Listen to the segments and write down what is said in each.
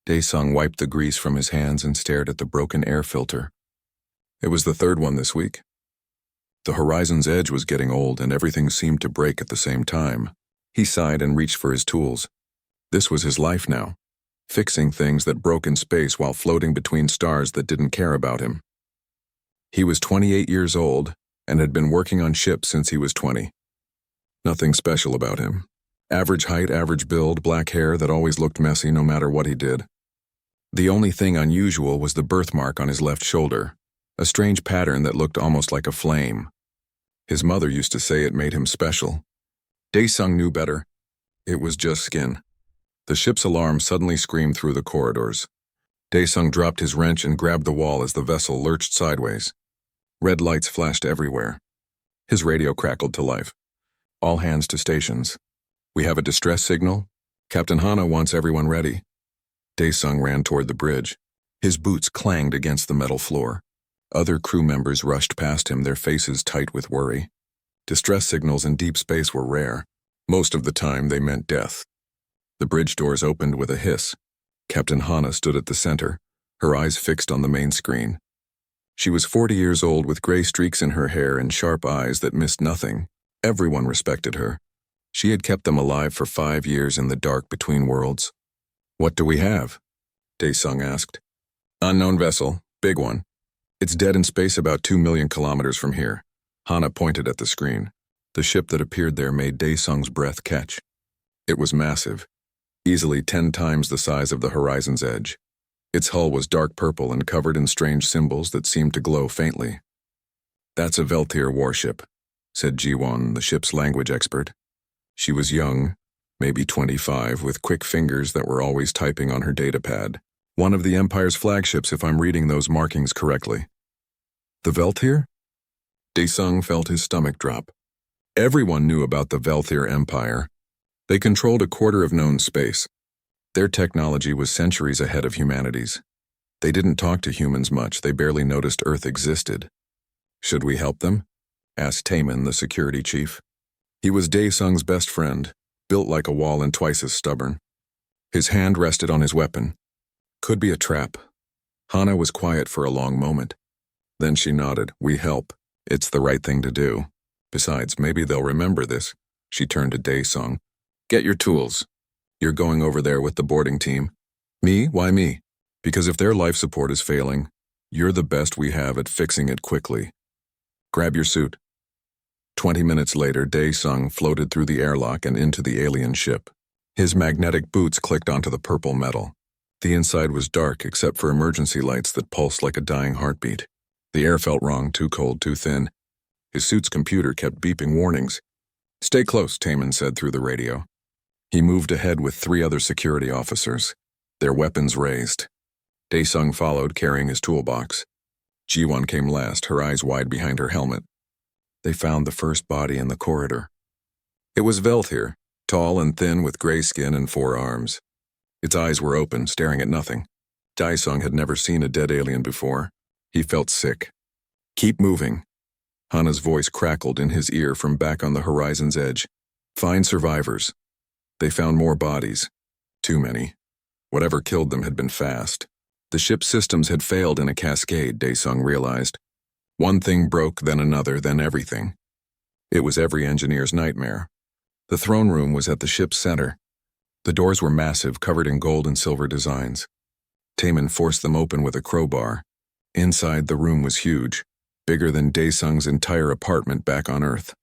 Daesung wiped the grease from his hands and stared at the broken air filter. It was the third one this week. The horizon's edge was getting old and everything seemed to break at the same time. He sighed and reached for his tools. This was his life now, fixing things that broke in space while floating between stars that didn't care about him. He was 28 years old and had been working on ships since he was 20. Nothing special about him. Average height, average build, black hair that always looked messy no matter what he did. The only thing unusual was the birthmark on his left shoulder, a strange pattern that looked almost like a flame. His mother used to say it made him special. Daesung knew better. It was just skin. The ship's alarm suddenly screamed through the corridors. Daesung dropped his wrench and grabbed the wall as the vessel lurched sideways. Red lights flashed everywhere. His radio crackled to life. All hands to stations. We have a distress signal. Captain Hana wants everyone ready. Daesung ran toward the bridge. His boots clanged against the metal floor. Other crew members rushed past him, their faces tight with worry. Distress signals in deep space were rare. Most of the time, they meant death. The bridge doors opened with a hiss. Captain Hana stood at the center, her eyes fixed on the main screen. She was 40 years old with gray streaks in her hair and sharp eyes that missed nothing. Everyone respected her. She had kept them alive for 5 years in the dark between worlds. What do we have? Daesung asked. Unknown vessel, big one. It's dead in space about 2 million kilometers from here. Hana pointed at the screen. The ship that appeared there made Daesung's breath catch. It was massive, easily 10 times the size of the horizon's edge. Its hull was dark purple and covered in strange symbols that seemed to glow faintly. That's a Veltir warship, said Jiwon, the ship's language expert. She was young, maybe 25, with quick fingers that were always typing on her datapad. One of the Empire's flagships, if I'm reading those markings correctly. The Veltir? Daesung felt his stomach drop. Everyone knew about the Veltir Empire. They controlled a quarter of known space. Their technology was centuries ahead of humanity's. They didn't talk to humans much, they barely noticed Earth existed. Should we help them? Asked Taemin, the security chief. He was Daesung's best friend, built like a wall and twice as stubborn. His hand rested on his weapon. Could be a trap. Hana was quiet for a long moment. Then she nodded. We help. It's the right thing to do. Besides, maybe they'll remember this. She turned to Daesung. Get your tools. You're going over there with the boarding team. Me? Why me? Because if their life support is failing, you're the best we have at fixing it quickly. Grab your suit. 20 minutes later, Daesung floated through the airlock and into the alien ship. His magnetic boots clicked onto the purple metal. The inside was dark except for emergency lights that pulsed like a dying heartbeat. The air felt wrong, too cold, too thin. His suit's computer kept beeping warnings. Stay close, Taemin said through the radio. He moved ahead with 3 other security officers, their weapons raised. Daesung followed, carrying his toolbox. Jiwon came last, her eyes wide behind her helmet. They found the first body in the corridor. It was Veltir, tall and thin with gray skin and 4 arms. Its eyes were open, staring at nothing. Daesung had never seen a dead alien before. He felt sick. Keep moving. Hana's voice crackled in his ear from back on the horizon's edge. Find survivors. They found more bodies. Too many. Whatever killed them had been fast. The ship's systems had failed in a cascade, Daesung realized. One thing broke, then another, then everything. It was every engineer's nightmare. The throne room was at the ship's center. The doors were massive, covered in gold and silver designs. Taemin forced them open with a crowbar. Inside, the room was huge, bigger than Daesung's entire apartment back on Earth.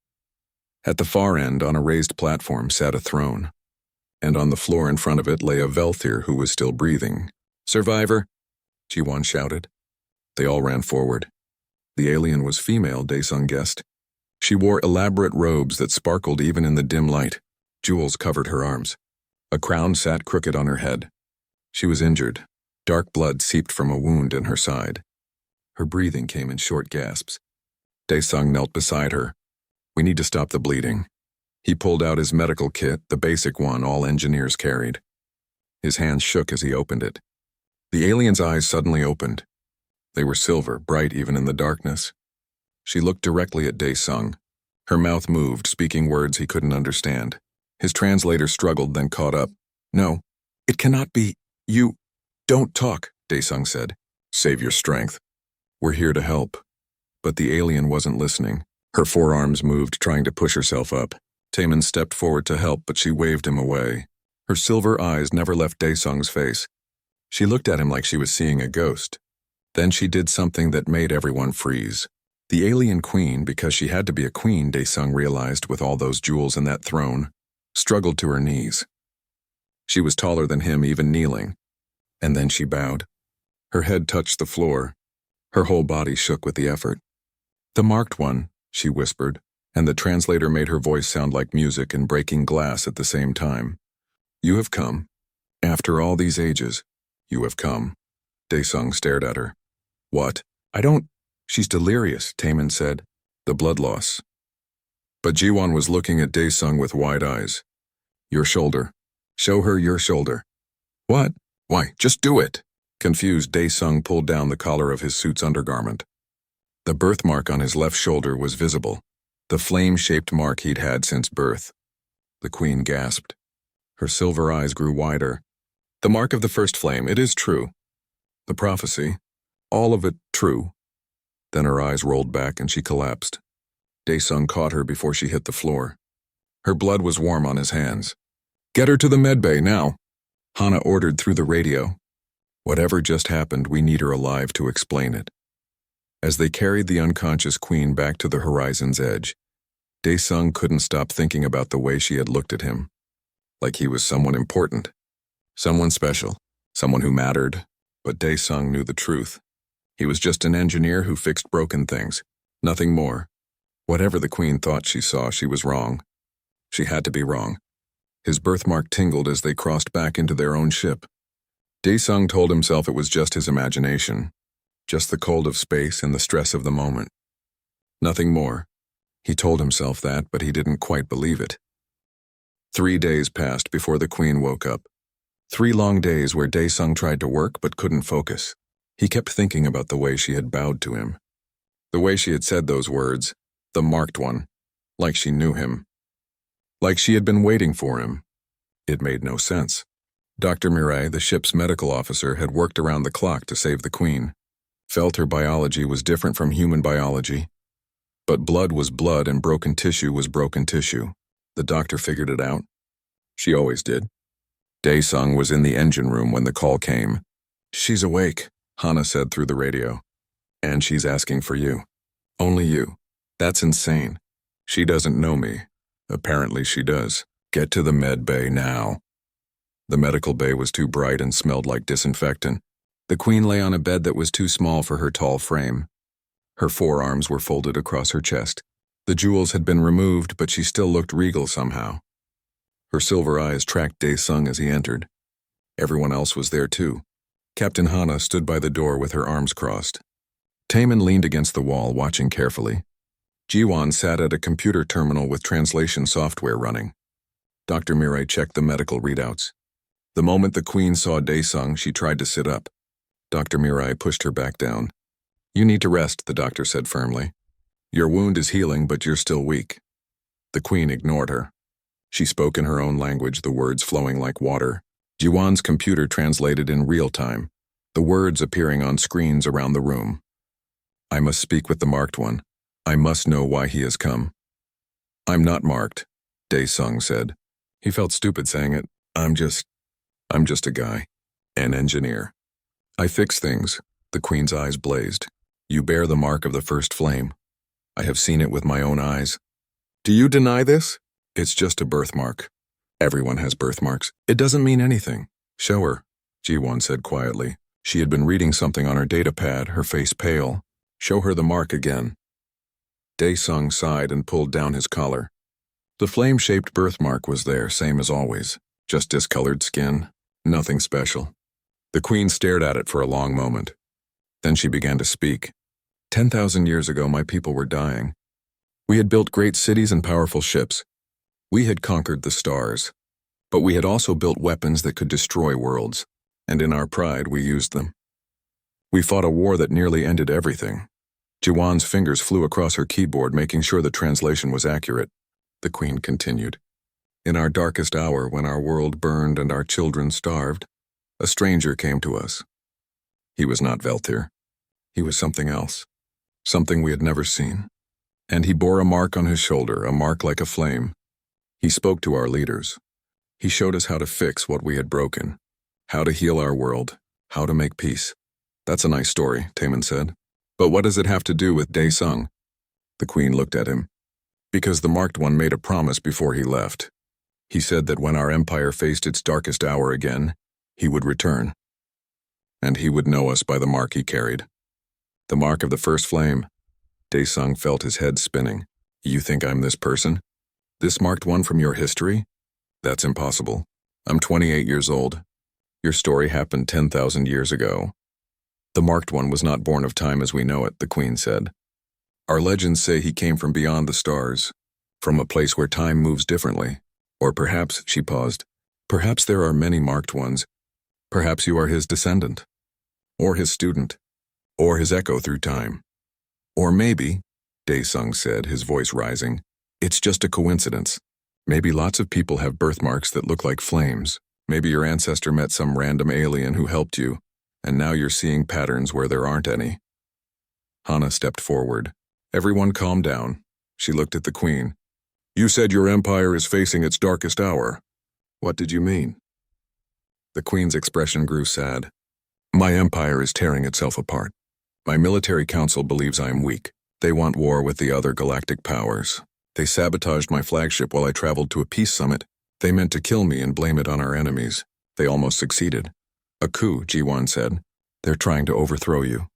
At the far end, on a raised platform, sat a throne. And on the floor in front of it lay a Veltir who was still breathing. Survivor, Jiwon shouted. They all ran forward. The alien was female, Daesung guessed. She wore elaborate robes that sparkled even in the dim light. Jewels covered her arms. A crown sat crooked on her head. She was injured. Dark blood seeped from a wound in her side. Her breathing came in short gasps. Daesung knelt beside her. We need to stop the bleeding. He pulled out his medical kit, the basic one all engineers carried. His hands shook as he opened it. The alien's eyes suddenly opened. They were silver, bright even in the darkness. She looked directly at Daesung. Her mouth moved, speaking words he couldn't understand. His translator struggled, then caught up. No, it cannot be. You. Don't talk, Daesung said. Save your strength. We're here to help. But the alien wasn't listening. Her forearms moved, trying to push herself up. Taemin stepped forward to help, but she waved him away. Her silver eyes never left Daesung's face. She looked at him like she was seeing a ghost. Then she did something that made everyone freeze. The alien queen, because she had to be a queen, Daesung realized with all those jewels in that throne, struggled to her knees. She was taller than him, even kneeling. And then she bowed. Her head touched the floor. Her whole body shook with the effort. The marked one, she whispered, and the translator made her voice sound like music and breaking glass at the same time. You have come. After all these ages, you have come. Daesung stared at her. What? I don't... She's delirious, Taemin said. The blood loss. But Jiwon was looking at Daesung with wide eyes. Your shoulder. Show her your shoulder. What? Why, just do it. Confused, Daesung pulled down the collar of his suit's undergarment. The birthmark on his left shoulder was visible, the flame-shaped mark he'd had since birth. The queen gasped. Her silver eyes grew wider. The mark of the first flame, it is true. The prophecy, all of it true. Then her eyes rolled back and she collapsed. Daesung caught her before she hit the floor. Her blood was warm on his hands. Get her to the medbay now, Hana ordered through the radio. Whatever just happened, we need her alive to explain it. As they carried the unconscious queen back to the horizon's edge, Daesung couldn't stop thinking about the way she had looked at him. Like he was someone important, someone special, someone who mattered, but Daesung knew the truth. He was just an engineer who fixed broken things, nothing more. Whatever the queen thought she saw, she was wrong. She had to be wrong. His birthmark tingled as they crossed back into their own ship. Daesung told himself it was just his imagination, just the cold of space and the stress of the moment. Nothing more. He told himself that, but he didn't quite believe it. 3 days passed before the queen woke up. 3 long days where Daesung tried to work but couldn't focus. He kept thinking about the way she had bowed to him. The way she had said those words, the marked one, like she knew him. Like she had been waiting for him. It made no sense. Dr. Mirai, the ship's medical officer, had worked around the clock to save the queen. Felt her biology was different from human biology. But blood was blood and broken tissue was broken tissue. The doctor figured it out. She always did. Daesung was in the engine room when the call came. She's awake, Hana said through the radio. And she's asking for you. Only you. That's insane. She doesn't know me. Apparently she does. Get to the med bay now. The medical bay was too bright and smelled like disinfectant. The queen lay on a bed that was too small for her tall frame. Her forearms were folded across her chest. The jewels had been removed, but she still looked regal somehow. Her silver eyes tracked Daesung as he entered. Everyone else was there too. Captain Hana stood by the door with her arms crossed. Taemin leaned against the wall, watching carefully. Jiwon sat at a computer terminal with translation software running. Dr. Mirai checked the medical readouts. The moment the queen saw Daesung, she tried to sit up. Dr. Mirai pushed her back down. You need to rest, the doctor said firmly. Your wound is healing, but you're still weak. The queen ignored her. She spoke in her own language, the words flowing like water. Jiwon's computer translated in real time, the words appearing on screens around the room. I must speak with the marked one. I must know why he has come. I'm not marked, Daesung said. He felt stupid saying it. I'm just a guy. An engineer. I fix things. The queen's eyes blazed. You bear the mark of the first flame. I have seen it with my own eyes. Do you deny this? It's just a birthmark. Everyone has birthmarks. It doesn't mean anything. Show her, Jiwon said quietly. She had been reading something on her datapad, her face pale. Show her the mark again. Daesung sighed and pulled down his collar. The flame-shaped birthmark was there, same as always. Just discolored skin. Nothing special. The queen stared at it for a long moment. Then she began to speak. 10,000 years ago, my people were dying. We had built great cities and powerful ships. We had conquered the stars. But we had also built weapons that could destroy worlds, and in our pride, we used them. We fought a war that nearly ended everything. Jiwon's fingers flew across her keyboard, making sure the translation was accurate. The queen continued. In our darkest hour, when our world burned and our children starved, A stranger came to us. He was not Velthir. He was something else, something we had never seen. And he bore a mark on his shoulder, a mark like a flame. He spoke to our leaders. He showed us how to fix what we had broken, how to heal our world, how to make peace. That's a nice story, Taman said. But what does it have to do with Dae Sung? The Queen looked at him. Because the Marked One made a promise before he left. He said that when our empire faced its darkest hour again, he would return. And he would know us by the mark he carried. The mark of the first flame. Dae Sung felt his head spinning. You think I'm this person? This Marked One from your history? That's impossible. I'm 28 years old. Your story happened 10,000 years ago. The Marked One was not born of time as we know it, the Queen said. Our legends say he came from beyond the stars, from a place where time moves differently. Or perhaps, she paused, perhaps there are many Marked Ones. Perhaps you are his descendant, or his student, or his echo through time. Or maybe, Dae Sung said, his voice rising, it's just a coincidence. Maybe lots of people have birthmarks that look like flames. Maybe your ancestor met some random alien who helped you, and now you're seeing patterns where there aren't any. Hana stepped forward. Everyone calmed down. She looked at the Queen. You said your empire is facing its darkest hour. What did you mean? The Queen's expression grew sad. My empire is tearing itself apart. My military council believes I am weak. They want war with the other galactic powers. They sabotaged my flagship while I traveled to a peace summit. They meant to kill me and blame it on our enemies. They almost succeeded. A coup, Ji-Wan said. They're trying to overthrow you.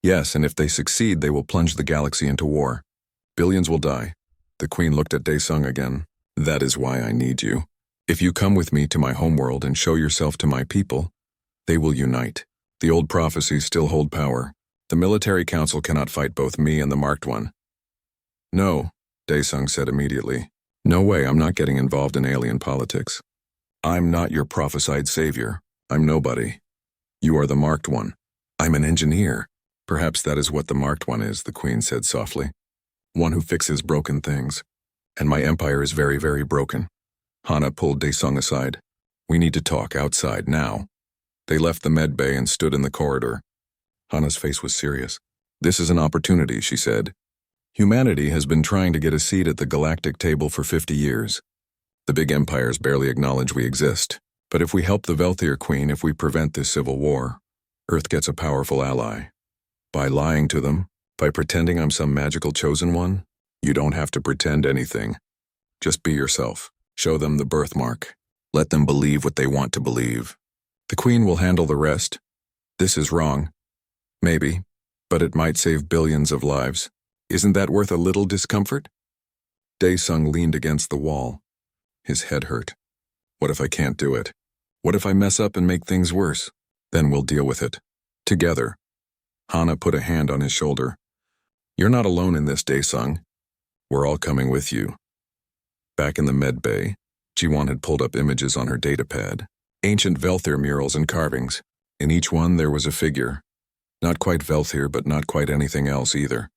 Yes, and if they succeed, they will plunge the galaxy into war. Billions will die. The Queen looked at Dae Sung again. That is why I need you. If you come with me to my homeworld and show yourself to my people, they will unite. The old prophecies still hold power. The military council cannot fight both me and the Marked One. No, Dae Sung said immediately. No way, I'm not getting involved in alien politics. I'm not your prophesied savior. I'm nobody. You are the Marked One. I'm an engineer. Perhaps that is what the Marked One is, the Queen said softly. One who fixes broken things. And my empire is very, very broken. Hana pulled Dae Sung aside. We need to talk outside now. They left the med bay and stood in the corridor. Hana's face was serious. This is an opportunity, she said. Humanity has been trying to get a seat at the galactic table for 50 years. The big empires barely acknowledge we exist. But if we help the Velthir Queen, if we prevent this civil war, Earth gets a powerful ally. By lying to them, by pretending I'm some magical chosen one, you don't have to pretend anything. Just be yourself. Show them the birthmark. Let them believe what they want to believe. The Queen will handle the rest. This is wrong. Maybe, but it might save billions of lives. Isn't that worth a little discomfort? Dae Sung leaned against the wall. His head hurt. What if I can't do it? What if I mess up and make things worse? Then we'll deal with it. Together. Hana put a hand on his shoulder. You're not alone in this, Dae Sung. We're all coming with you. Back in the med bay, Ji-Wan had pulled up images on her datapad. Ancient Velthir murals and carvings. In each one there was a figure. Not quite Velthir, but not quite anything else either.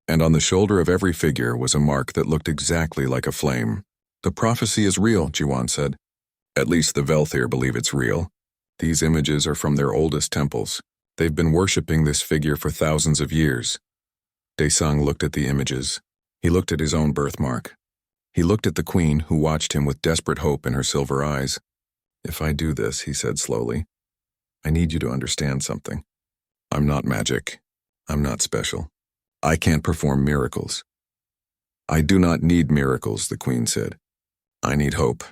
And on the shoulder of every figure was a mark that looked exactly like a flame. The prophecy is real, Ji-Wan said. At least the Velthir believe it's real. These images are from their oldest temples. They've been worshipping this figure for thousands of years. Dae Sung looked at the images. He looked at his own birthmark. He looked at the Queen, who watched him with desperate hope in her silver eyes. If I do this, he said slowly, I need you to understand something. I'm not magic. I'm not special. I can't perform miracles. I do not need miracles, the Queen said. I need hope.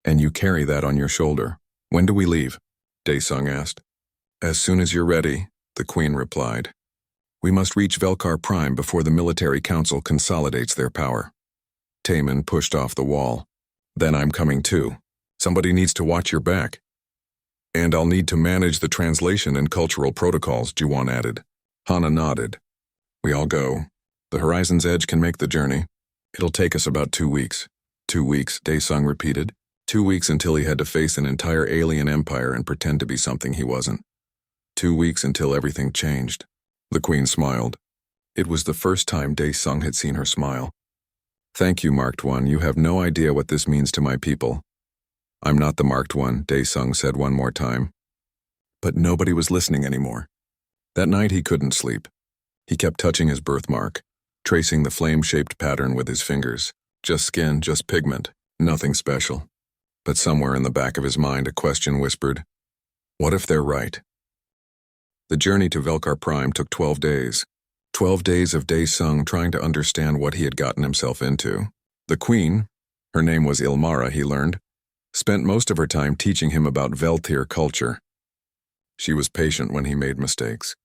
And you carry that on your shoulder. When do we leave? Dae Sung asked. As soon as you're ready, the Queen replied. We must reach Velkar Prime before the military council consolidates their power. Taman pushed off the wall. Then I'm coming too. Somebody needs to watch your back. And I'll need to manage the translation and cultural protocols, Ji-Wan added. Hana nodded. We all go. The Horizon's Edge can make the journey. It'll take us about 2 weeks. 2 weeks, Dae Sung repeated. 2 weeks until he had to face an entire alien empire and pretend to be something he wasn't. 2 weeks until everything changed. The Queen smiled. It was the first time Dae Sung had seen her smile. Thank you, Marked One. You have no idea what this means to my people. I'm not the Marked One, Dae Sung said one more time. But nobody was listening anymore. That night he couldn't sleep. He kept touching his birthmark, tracing the flame-shaped pattern with his fingers. Just skin, just pigment, nothing special. But somewhere in the back of his mind a question whispered, what if they're right? The journey to Velkar Prime took 12 days. 12 days of Dae-sung trying to understand what he had gotten himself into. The queen, her name was Ilmara, he learned, spent most of her time teaching him about Veltir culture. She was patient when he made mistakes.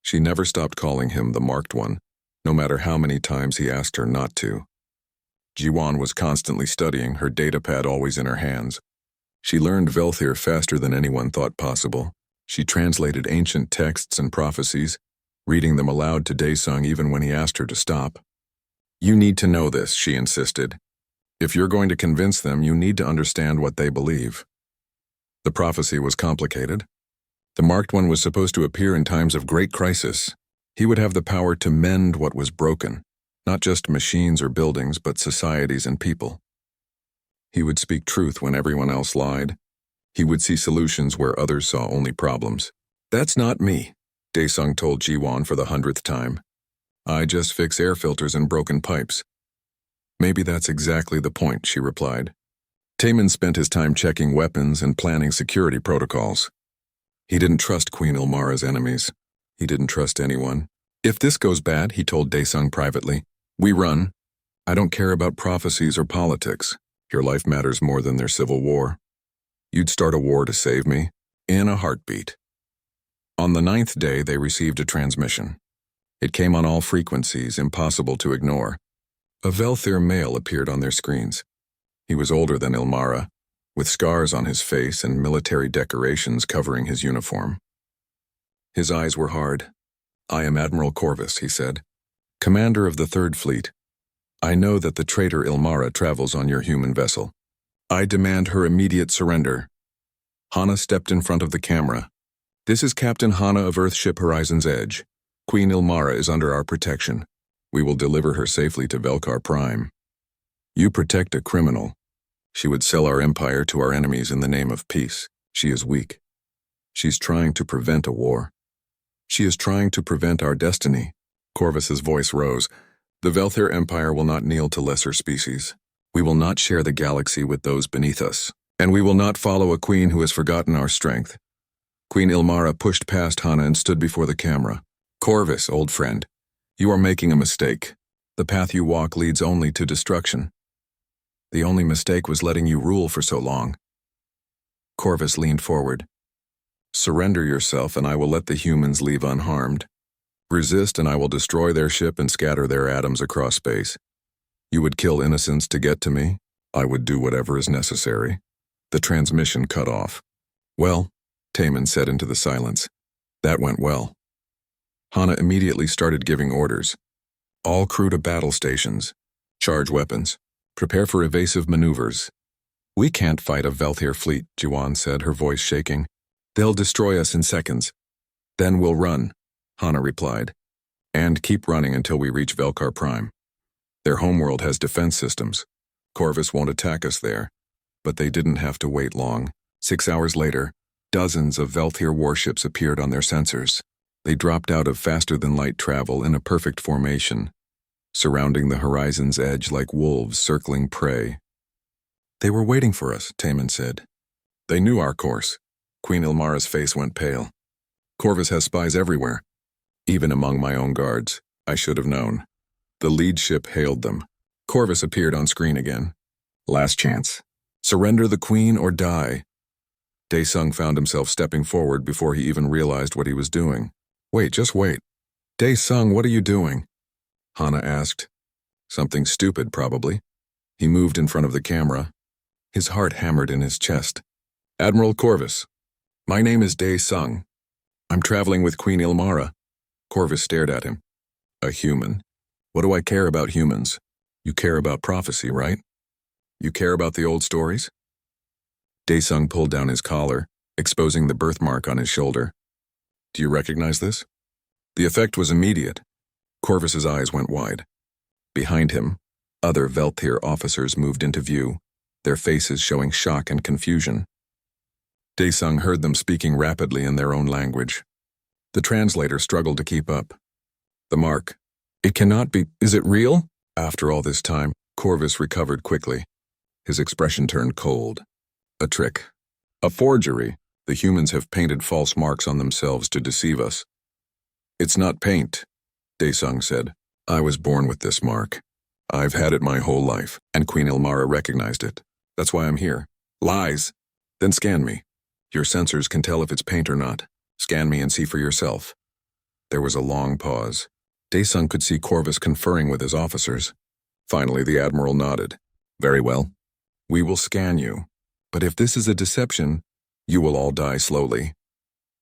She never stopped calling him the Marked One, no matter how many times he asked her not to. Jiwon was constantly studying, her datapad always in her hands. She learned Velthir faster than anyone thought possible. She translated ancient texts and prophecies, reading them aloud to Dae-sung even when he asked her to stop. You need to know this, she insisted. If you're going to convince them, you need to understand what they believe. The prophecy was complicated. The Marked One was supposed to appear in times of great crisis. He would have the power to mend what was broken, not just machines or buildings, but societies and people. He would speak truth when everyone else lied. He would see solutions where others saw only problems. That's not me, Dae-sung told Jiwon for the 100th time. I just fix air filters and broken pipes. Maybe that's exactly the point, she replied. Taemin spent his time checking weapons and planning security protocols. He didn't trust Queen Ilmara's enemies. He didn't trust anyone. If this goes bad, he told Dae-sung privately, we run. I don't care about prophecies or politics. Your life matters more than their civil war. You'd start a war to save me, in a heartbeat. On the 9th day, they received a transmission. It came on all frequencies, impossible to ignore. A Velthir male appeared on their screens. He was older than Ilmara, with scars on his face and military decorations covering his uniform. His eyes were hard. I am Admiral Corvus, he said, commander of the 3rd Fleet. I know that the traitor Ilmara travels on your human vessel. I demand her immediate surrender. Hana stepped in front of the camera. This is Captain Hana of Earthship Horizon's Edge. Queen Ilmara is under our protection. We will deliver her safely to Velkar Prime. You protect a criminal. She would sell our empire to our enemies in the name of peace. She is weak. She's trying to prevent a war. She is trying to prevent our destiny. Corvus's voice rose. The Velthir Empire will not kneel to lesser species. We will not share the galaxy with those beneath us. And we will not follow a queen who has forgotten our strength. Queen Ilmara pushed past Hana and stood before the camera. Corvus, old friend, you are making a mistake. The path you walk leads only to destruction. The only mistake was letting you rule for so long. Corvus leaned forward. Surrender yourself and I will let the humans leave unharmed. Resist and I will destroy their ship and scatter their atoms across space. You would kill innocents to get to me. I would do whatever is necessary. The transmission cut off. Well, Taemin said into the silence. That went well. Hana immediately started giving orders. All crew to battle stations. Charge weapons. Prepare for evasive maneuvers. We can't fight a Velthir fleet, Jiwon said, her voice shaking. They'll destroy us in seconds. Then we'll run, Hana replied. And keep running until we reach Velkar Prime. Their homeworld has defense systems. Corvus won't attack us there. But they didn't have to wait long. 6 hours later, dozens of Velthir warships appeared on their sensors. They dropped out of faster-than-light travel in a perfect formation, surrounding the horizon's edge like wolves circling prey. They were waiting for us, Taemin said. They knew our course. Queen Ilmara's face went pale. Corvus has spies everywhere. Even among my own guards. I should have known. The lead ship hailed them. Corvus appeared on screen again. Last chance. Surrender the queen or die. Dae-sung found himself stepping forward before he even realized what he was doing. Wait, just wait. Dae-sung, what are you doing? Hana asked. Something stupid, probably. He moved in front of the camera. His heart hammered in his chest. Admiral Corvus. My name is Dae-sung. I'm traveling with Queen Ilmara. Corvus stared at him. A human. What do I care about humans? You care about prophecy, right? You care about the old stories? Dae-sung pulled down his collar, exposing the birthmark on his shoulder. Do you recognize this? The effect was immediate. Corvus's eyes went wide. Behind him, other Velthir officers moved into view, their faces showing shock and confusion. Daesung heard them speaking rapidly in their own language. The translator struggled to keep up. The mark. It cannot be. Is it real? After all this time, Corvus recovered quickly. His expression turned cold. A trick. A forgery. The humans have painted false marks on themselves to deceive us. It's not paint, Daesung said. I was born with this mark. I've had it my whole life, and Queen Ilmara recognized it. That's why I'm here. Lies. Then scan me. Your sensors can tell if it's paint or not. Scan me and see for yourself. There was a long pause. Daesung could see Corvus conferring with his officers. Finally, the Admiral nodded. Very well. We will scan you. But if this is a deception, you will all die slowly.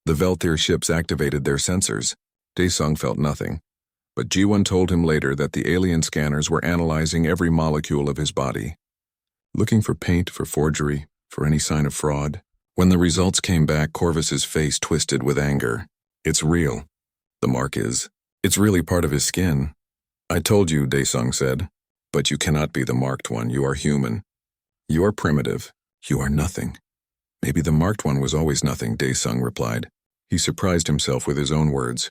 The Velthir ships activated their sensors. Daesung felt nothing. But Ji-won told him later that the alien scanners were analyzing every molecule of his body, looking for paint, for forgery, for any sign of fraud. When the results came back, Corvus's face twisted with anger. It's real. The mark is. It's really part of his skin. I told you, Daesung said. But you cannot be the marked one. You are human. You are primitive. You are nothing. Maybe the marked one was always nothing, Daesung replied. He surprised himself with his own words.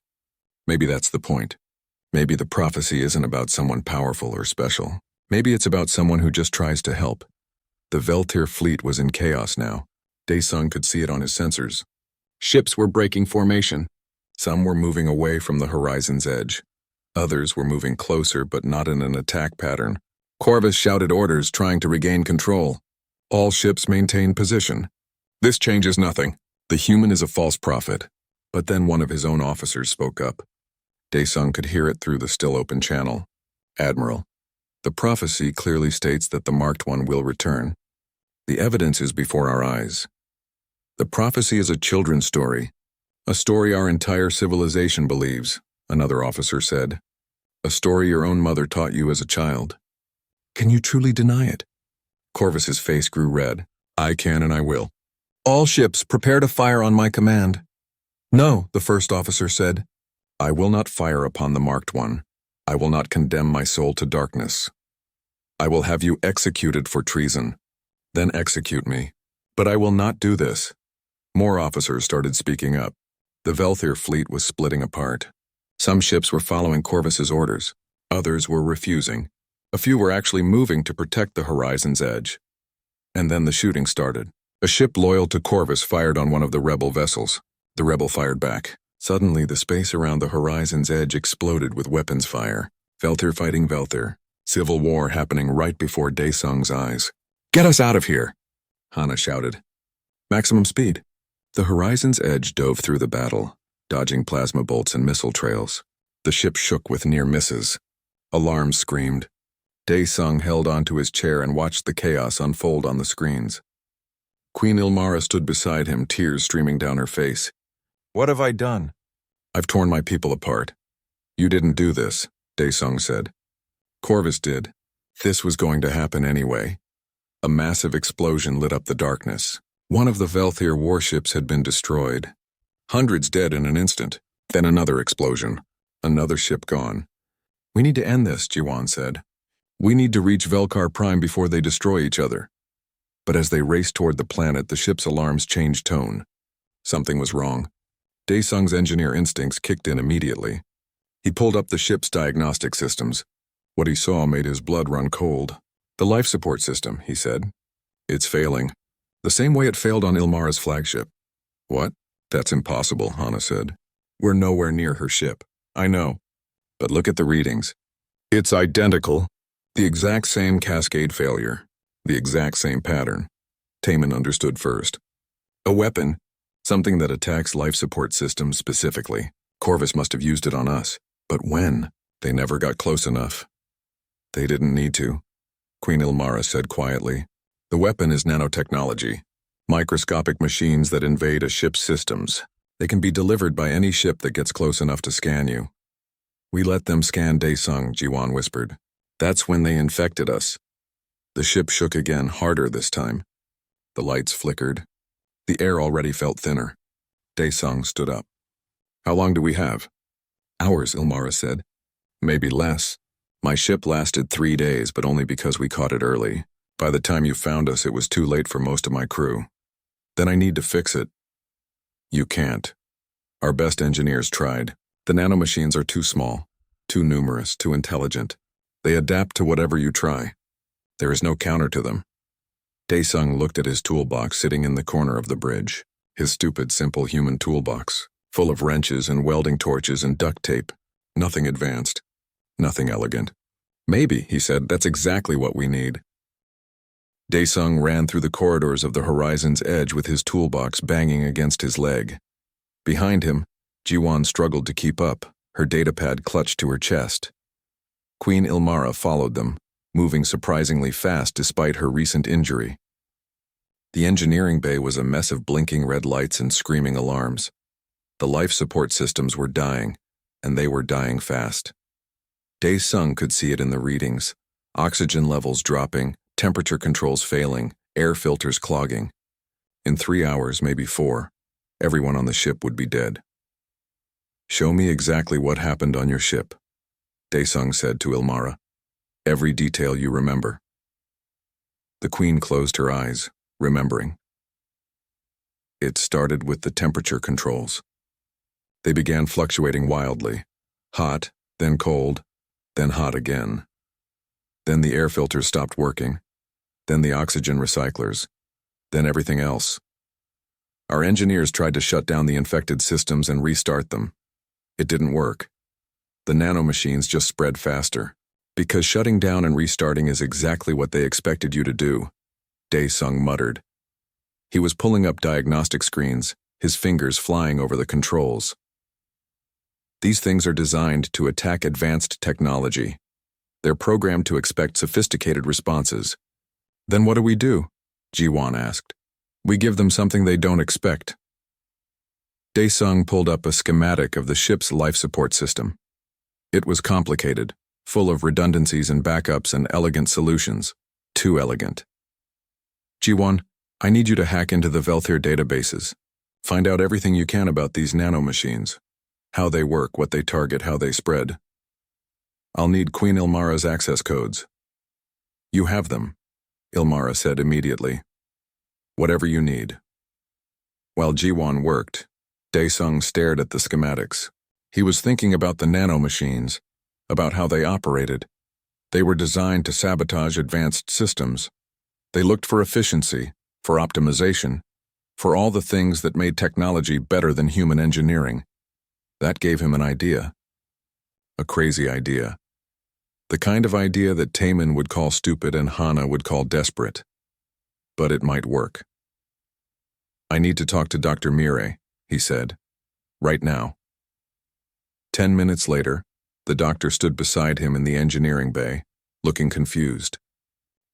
Maybe that's the point. Maybe the prophecy isn't about someone powerful or special. Maybe it's about someone who just tries to help. The Velthir fleet was in chaos now. Daesung could see it on his sensors. Ships were breaking formation. Some were moving away from the horizon's edge. Others were moving closer, but not in an attack pattern. Corvus shouted orders, trying to regain control. All ships maintain position. This changes nothing. The human is a false prophet. But then one of his own officers spoke up. Daesung could hear it through the still open channel. Admiral, the prophecy clearly states that the marked one will return. The evidence is before our eyes. The prophecy is a children's story. A story our entire civilization believes, another officer said. A story your own mother taught you as a child. Can you truly deny it? Corvus's face grew red. I can and I will. All ships, prepare to fire on my command. No, the first officer said. I will not fire upon the marked one. I will not condemn my soul to darkness. I will have you executed for treason. Then execute me. But I will not do this. More officers started speaking up. The Velthir fleet was splitting apart. Some ships were following Corvus's orders. Others were refusing. A few were actually moving to protect the horizon's edge. And then the shooting started. A ship loyal to Corvus fired on one of the rebel vessels. The rebel fired back. Suddenly, the space around the horizon's edge exploded with weapons fire. Velthir fighting Velthir. Civil war happening right before Daesung's eyes. Get us out of here! Hana shouted. Maximum speed. The horizon's edge dove through the battle, dodging plasma bolts and missile trails. The ship shook with near misses. Alarms screamed. Daesung held onto his chair and watched the chaos unfold on the screens. Queen Ilmara stood beside him, tears streaming down her face. What have I done? I've torn my people apart. You didn't do this, Daesung said. Corvus did. This was going to happen anyway. A massive explosion lit up the darkness. One of the Velthir warships had been destroyed. Hundreds dead in an instant. Then another explosion. Another ship gone. We need to end this, Ji-won said. We need to reach Velkar Prime before they destroy each other. But as they raced toward the planet, the ship's alarms changed tone. Something was wrong. Daesung's engineer instincts kicked in immediately. He pulled up the ship's diagnostic systems. What he saw made his blood run cold. The life support system, he said. It's failing. The same way it failed on Ilmara's flagship. What? That's impossible, Hana said. We're nowhere near her ship. I know. But look at the readings. It's identical. The exact same cascade failure. The exact same pattern. Taman understood first. A weapon. Something that attacks life support systems specifically. Corvus must have used it on us. But when? They never got close enough. They didn't need to. Queen Ilmara said quietly. The weapon is nanotechnology. Microscopic machines that invade a ship's systems. They can be delivered by any ship that gets close enough to scan you. We let them scan Daesung, Ji-won whispered. That's when they infected us. The ship shook again, harder this time. The lights flickered. The air already felt thinner. Daesung stood up. How long do we have? Hours, Ilmara said. Maybe less. My ship lasted 3 days, but only because we caught it early. By the time you found us, it was too late for most of my crew. Then I need to fix it. You can't. Our best engineers tried. The nanomachines are too small, too numerous, too intelligent. They adapt to whatever you try. There is no counter to them. Daesung looked at his toolbox sitting in the corner of the bridge. His stupid, simple human toolbox, full of wrenches and welding torches and duct tape. Nothing advanced. Nothing elegant. Maybe, he said, that's exactly what we need. Daesung ran through the corridors of the horizon's edge with his toolbox banging against his leg. Behind him, Jiwon struggled to keep up, her datapad clutched to her chest. Queen Ilmara followed them, moving surprisingly fast despite her recent injury. The engineering bay was a mess of blinking red lights and screaming alarms. The life support systems were dying, and they were dying fast. Daesung could see it in the readings. Oxygen levels dropping, temperature controls failing, air filters clogging. In 3 hours, maybe 4, everyone on the ship would be dead. Show me exactly what happened on your ship, Daesung said to Ilmara. Every detail you remember. The Queen closed her eyes, remembering. It started with the temperature controls. They began fluctuating wildly. Hot, then cold, then hot again. Then the air filters stopped working. Then the oxygen recyclers. Then everything else. Our engineers tried to shut down the infected systems and restart them. It didn't work. The nanomachines just spread faster. Because shutting down and restarting is exactly what they expected you to do, Daesung muttered. He was pulling up diagnostic screens, his fingers flying over the controls. These things are designed to attack advanced technology. They're programmed to expect sophisticated responses. Then what do? Jiwon asked. We give them something they don't expect. Daesung pulled up a schematic of the ship's life support system. It was complicated, full of redundancies and backups and elegant solutions. Too elegant. Jiwon, I need you to hack into the Velthir databases. Find out everything you can about these nanomachines. How they work, what they target, how they spread. I'll need Queen Ilmara's access codes. You have them, Ilmara said immediately. Whatever you need. While Jiwon worked, Daesung stared at the schematics. He was thinking about the nanomachines, about how they operated. They were designed to sabotage advanced systems. They looked for efficiency, for optimization, for all the things that made technology better than human engineering. That gave him an idea. A crazy idea. The kind of idea that Taemin would call stupid and Hana would call desperate. But it might work. I need to talk to Dr. Mire, he said. Right now. 10 minutes later, the doctor stood beside him in the engineering bay, looking confused.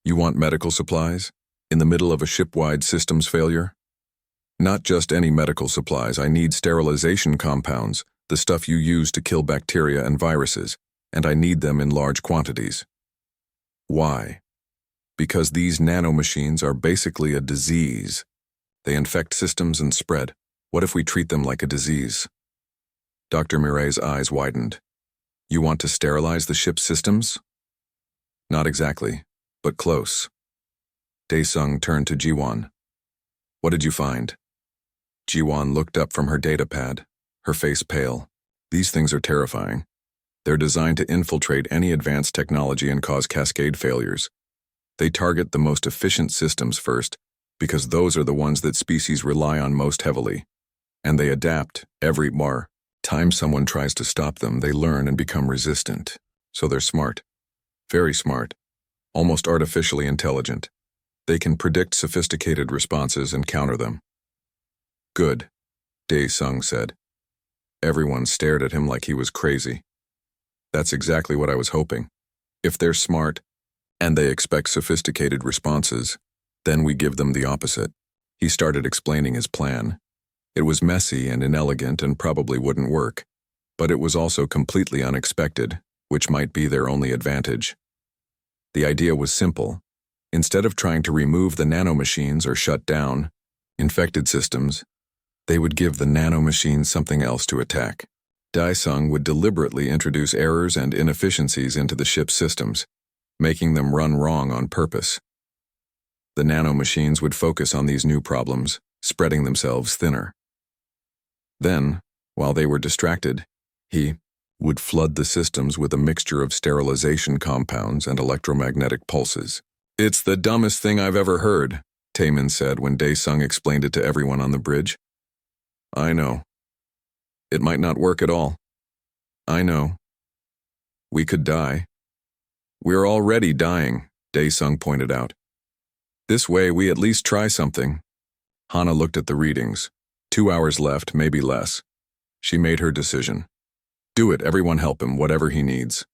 You want medical supplies? In the middle of a ship-wide systems failure? Not just any medical supplies. I need sterilization compounds, the stuff you use to kill bacteria and viruses, and I need them in large quantities. Why? Because these nanomachines are basically a disease. They infect systems and spread. What if we treat them like a disease? Dr. Mire's eyes widened. You want to sterilize the ship's systems? Not exactly, but close. Daesung turned to Jiwon. What did you find? Jiwon looked up from her datapad, her face pale. These things are terrifying. They're designed to infiltrate any advanced technology and cause cascade failures. They target the most efficient systems first, because those are the ones that species rely on most heavily. And they adapt every time someone tries to stop them, they learn and become resistant. So they're smart. Very smart. Almost artificially intelligent. They can predict sophisticated responses and counter them. Good, Daesung said. Everyone stared at him like he was crazy. That's exactly what I was hoping. If they're smart, and they expect sophisticated responses, then we give them the opposite. He started explaining his plan. It was messy and inelegant and probably wouldn't work, but it was also completely unexpected, which might be their only advantage. The idea was simple. Instead of trying to remove the nanomachines or shut down infected systems, they would give the nanomachines something else to attack. Daesung would deliberately introduce errors and inefficiencies into the ship's systems, making them run wrong on purpose. The nanomachines would focus on these new problems, spreading themselves thinner. Then, while they were distracted, he would flood the systems with a mixture of sterilization compounds and electromagnetic pulses. "It's the dumbest thing I've ever heard," Taemin said when Dae-sung explained it to everyone on the bridge. "I know. It might not work at all. I know. We could die. We're already dying," Dae-sung pointed out. "This way we at least try something." Hana looked at the readings. 2 hours left, maybe less. She made her decision. Do it, everyone help him, whatever he needs.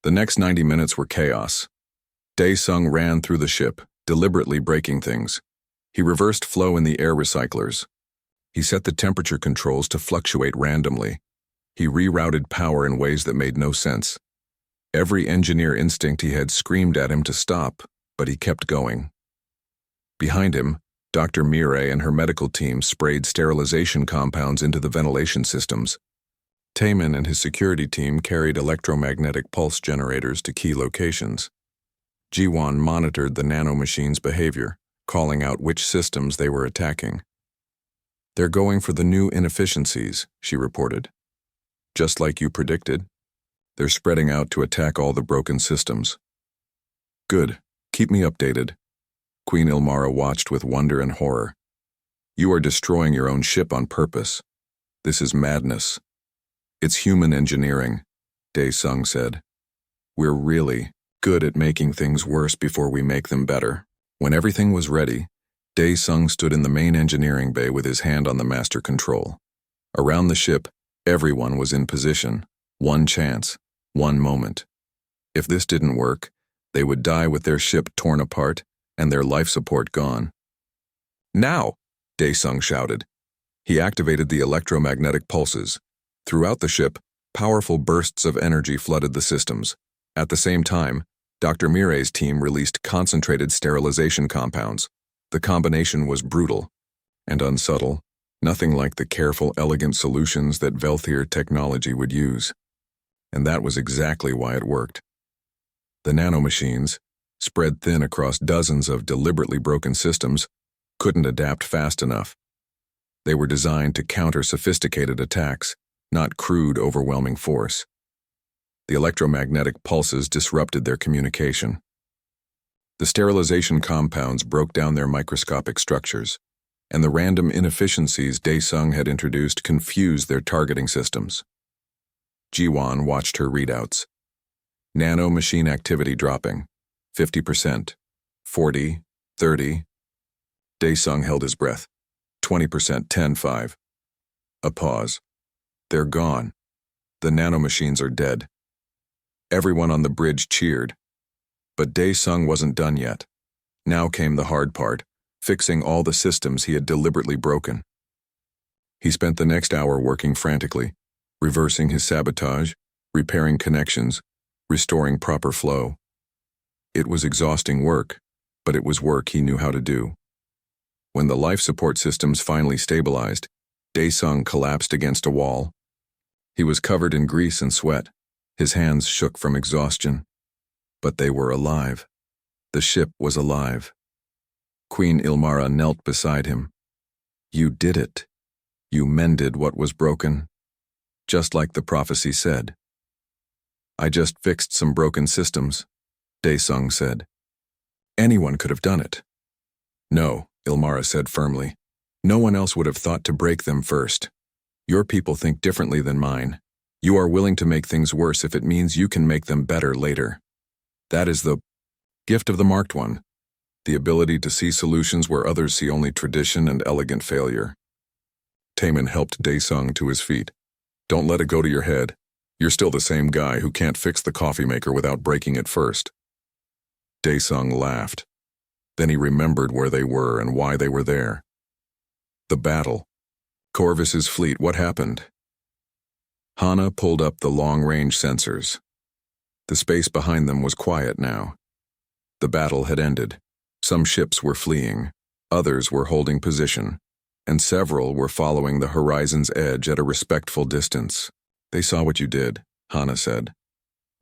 The next 90 minutes were chaos. Dae-sung ran through the ship, deliberately breaking things. He reversed flow in the air recyclers. He set the temperature controls to fluctuate randomly. He rerouted power in ways that made no sense. Every engineer instinct he had screamed at him to stop, but he kept going. Behind him, Dr. Mireille and her medical team sprayed sterilization compounds into the ventilation systems. Taemin and his security team carried electromagnetic pulse generators to key locations. Jiwon monitored the nanomachines' behavior, calling out which systems they were attacking. "They're going for the new inefficiencies," she reported. "Just like you predicted. They're spreading out to attack all the broken systems." "Good. Keep me updated." Queen Ilmara watched with wonder and horror. "You are destroying your own ship on purpose. This is madness." "It's human engineering," Dae-sung said. "We're really good at making things worse before we make them better." When everything was ready, Dae-sung stood in the main engineering bay with his hand on the master control. Around the ship, everyone was in position. One chance, one moment. If this didn't work, they would die with their ship torn apart and their life support gone. "Now!" Dae-sung shouted. He activated the electromagnetic pulses. Throughout the ship, powerful bursts of energy flooded the systems. At the same time, Dr. Mireille's team released concentrated sterilization compounds. The combination was brutal and unsubtle, nothing like the careful, elegant solutions that Velthier technology would use. And that was exactly why it worked. The nanomachines, spread thin across dozens of deliberately broken systems, couldn't adapt fast enough. They were designed to counter sophisticated attacks, not crude, overwhelming force. The electromagnetic pulses disrupted their communication. The sterilization compounds broke down their microscopic structures, and the random inefficiencies Dae-sung had introduced confused their targeting systems. Jiwon watched her readouts. Nano-machine activity dropping. 50%, 40, 30. Dae-sung held his breath. 20%, 10-5. A pause. "They're gone. The nanomachines are dead." Everyone on the bridge cheered. But Dae-sung wasn't done yet. Now came the hard part, fixing all the systems he had deliberately broken. He spent the next hour working frantically, reversing his sabotage, repairing connections, restoring proper flow. It was exhausting work, but it was work he knew how to do. When the life support systems finally stabilized, Dae-sung collapsed against a wall. He was covered in grease and sweat. His hands shook from exhaustion. But they were alive. The ship was alive. Queen Ilmara knelt beside him. "You did it. You mended what was broken. Just like the prophecy said." "I just fixed some broken systems," Dae-sung said. "Anyone could have done it." "No," Ilmara said firmly. "No one else would have thought to break them first. Your people think differently than mine. You are willing to make things worse if it means you can make them better later. That is the gift of the marked one, the ability to see solutions where others see only tradition and elegant failure." Taemin helped Dae-sung to his feet. "Don't let it go to your head. You're still the same guy who can't fix the coffee maker without breaking it first." Dae-sung laughed. Then he remembered where they were and why they were there. The battle. Corvus's fleet, what happened? Hana pulled up the long-range sensors. The space behind them was quiet now. The battle had ended. Some ships were fleeing, others were holding position, and several were following the horizon's edge at a respectful distance. "They saw what you did," Hana said.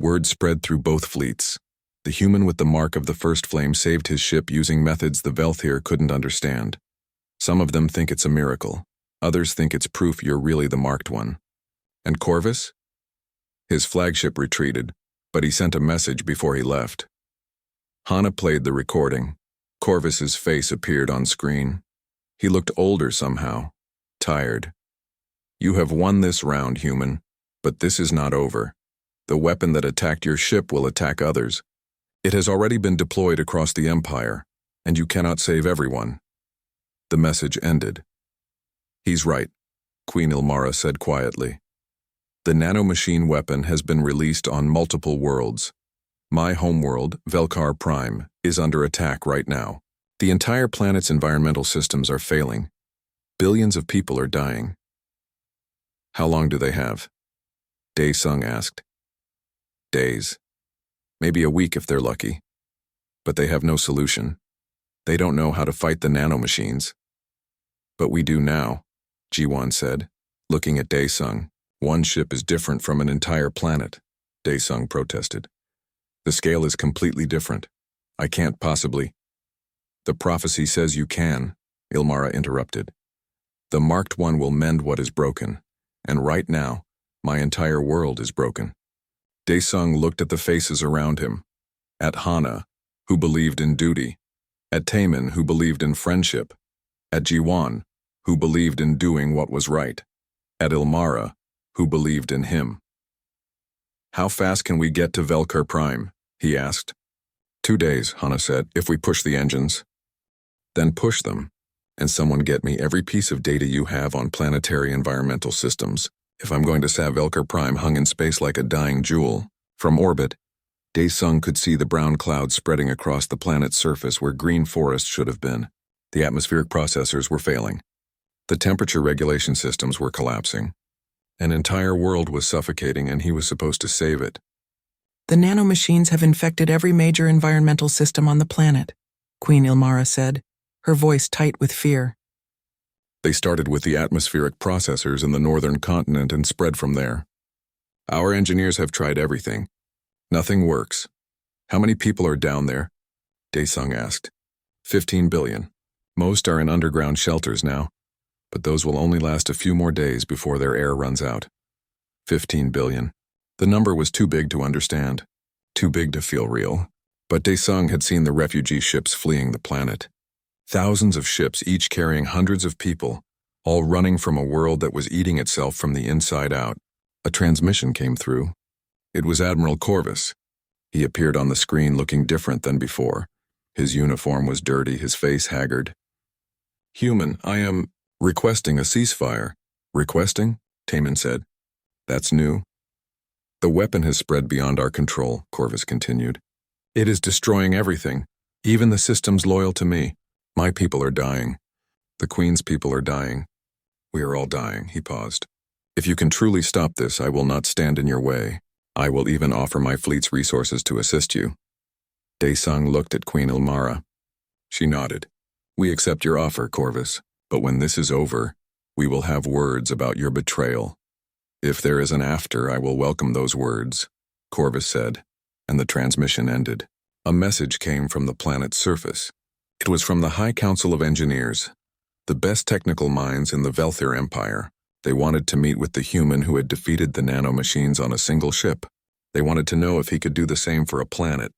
Word spread through both fleets. The human with the mark of the first flame saved his ship using methods the Velthier couldn't understand. Some of them think it's a miracle. Others think it's proof you're really the marked one. And Corvus? His flagship retreated, but he sent a message before he left. Hana played the recording. Corvus's face appeared on screen. He looked older somehow, tired. You have won this round, human, but this is not over. The weapon that attacked your ship will attack others. It has already been deployed across the Empire, and you cannot save everyone. The message ended. He's right, Queen Ilmara said quietly. The nanomachine weapon has been released on multiple worlds. My homeworld, Velkar Prime, is under attack right now. The entire planet's environmental systems are failing. Billions of people are dying. How long do they have? Dae Sung asked. Days. Maybe a week if they're lucky. But they have no solution. They don't know how to fight the nanomachines. But we do now, Ji-won said, looking at Dae Sung. One ship is different from an entire planet, Dae Sung protested. The scale is completely different. I can't possibly. The prophecy says you can, Ilmara interrupted. The marked one will mend what is broken, and right now, my entire world is broken. Dae Sung looked at the faces around him, at Hana, who believed in duty, at Taemin, who believed in friendship, at Ji-won, who believed in doing what was right, at Ilmara, who believed in him. How fast can we get to Velkar Prime? He asked. 2 days, Hana said, if we push the engines. Then push them, and someone get me every piece of data you have on planetary environmental systems. If I'm going to have Velkar Prime hung in space like a dying jewel. From orbit, Dae Sung could see the brown clouds spreading across the planet's surface where green forests should have been. The atmospheric processors were failing. The temperature regulation systems were collapsing. An entire world was suffocating, and he was supposed to save it. The nanomachines have infected every major environmental system on the planet, Queen Ilmara said, her voice tight with fear. They started with the atmospheric processors in the northern continent and spread from there. Our engineers have tried everything. Nothing works. How many people are down there? Dae Sung asked. 15 billion. Most are in underground shelters now, but those will only last a few more days before their air runs out. 15 billion. The number was too big to understand, too big to feel real. But Dae Sung had seen the refugee ships fleeing the planet. Thousands of ships, each carrying hundreds of people, all running from a world that was eating itself from the inside out. A transmission came through. It was Admiral Corvus. He appeared on the screen looking different than before. His uniform was dirty, his face haggard. Human, I am requesting a ceasefire. Requesting? Taemin said. That's new. The weapon has spread beyond our control, Corvus continued. It is destroying everything, even the systems loyal to me. My people are dying. The Queen's people are dying. We are all dying, he paused. If you can truly stop this, I will not stand in your way. I will even offer my fleet's resources to assist you. Dae Sung looked at Queen Ilmara. She nodded. We accept your offer, Corvus, but when this is over, we will have words about your betrayal. If there is an after, I will welcome those words, Corvus said, and the transmission ended. A message came from the planet's surface. It was from the High Council of Engineers, the best technical minds in the Velthir Empire. They wanted to meet with the human who had defeated the nanomachines on a single ship. They wanted to know if he could do the same for a planet.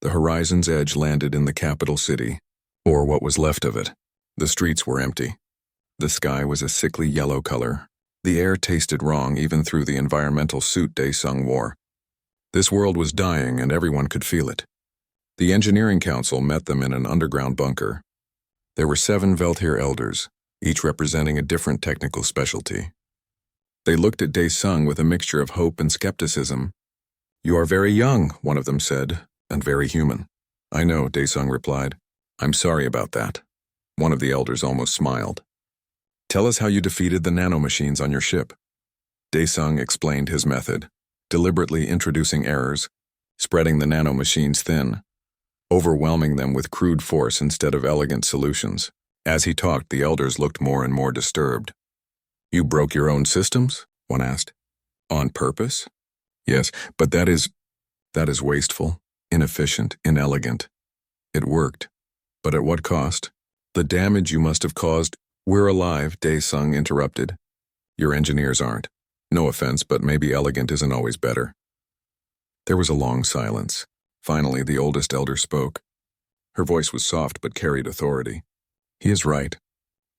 The Horizon's Edge landed in the capital city, or what was left of it. The streets were empty. The sky was a sickly yellow color. The air tasted wrong even through the environmental suit Dae Sung wore. This world was dying, and everyone could feel it. The Engineering Council met them in an underground bunker. There were 7 Velthir elders, each representing a different technical specialty. They looked at Dae Sung with a mixture of hope and skepticism. You are very young, one of them said, and very human. I know, Dae Sung replied. I'm sorry about that. One of the elders almost smiled. Tell us how you defeated the nanomachines on your ship. Dae Sung explained his method, deliberately introducing errors, spreading the nanomachines thin, overwhelming them with crude force instead of elegant solutions. As he talked, the elders looked more and more disturbed. You broke your own systems? One asked. On purpose? Yes, but that is wasteful, inefficient, inelegant. It worked. But at what cost? The damage you must have caused. We're alive, Dae-sung interrupted. Your engineers aren't. No offense, but maybe elegant isn't always better. There was a long silence. Finally, the oldest elder spoke. Her voice was soft but carried authority. He is right.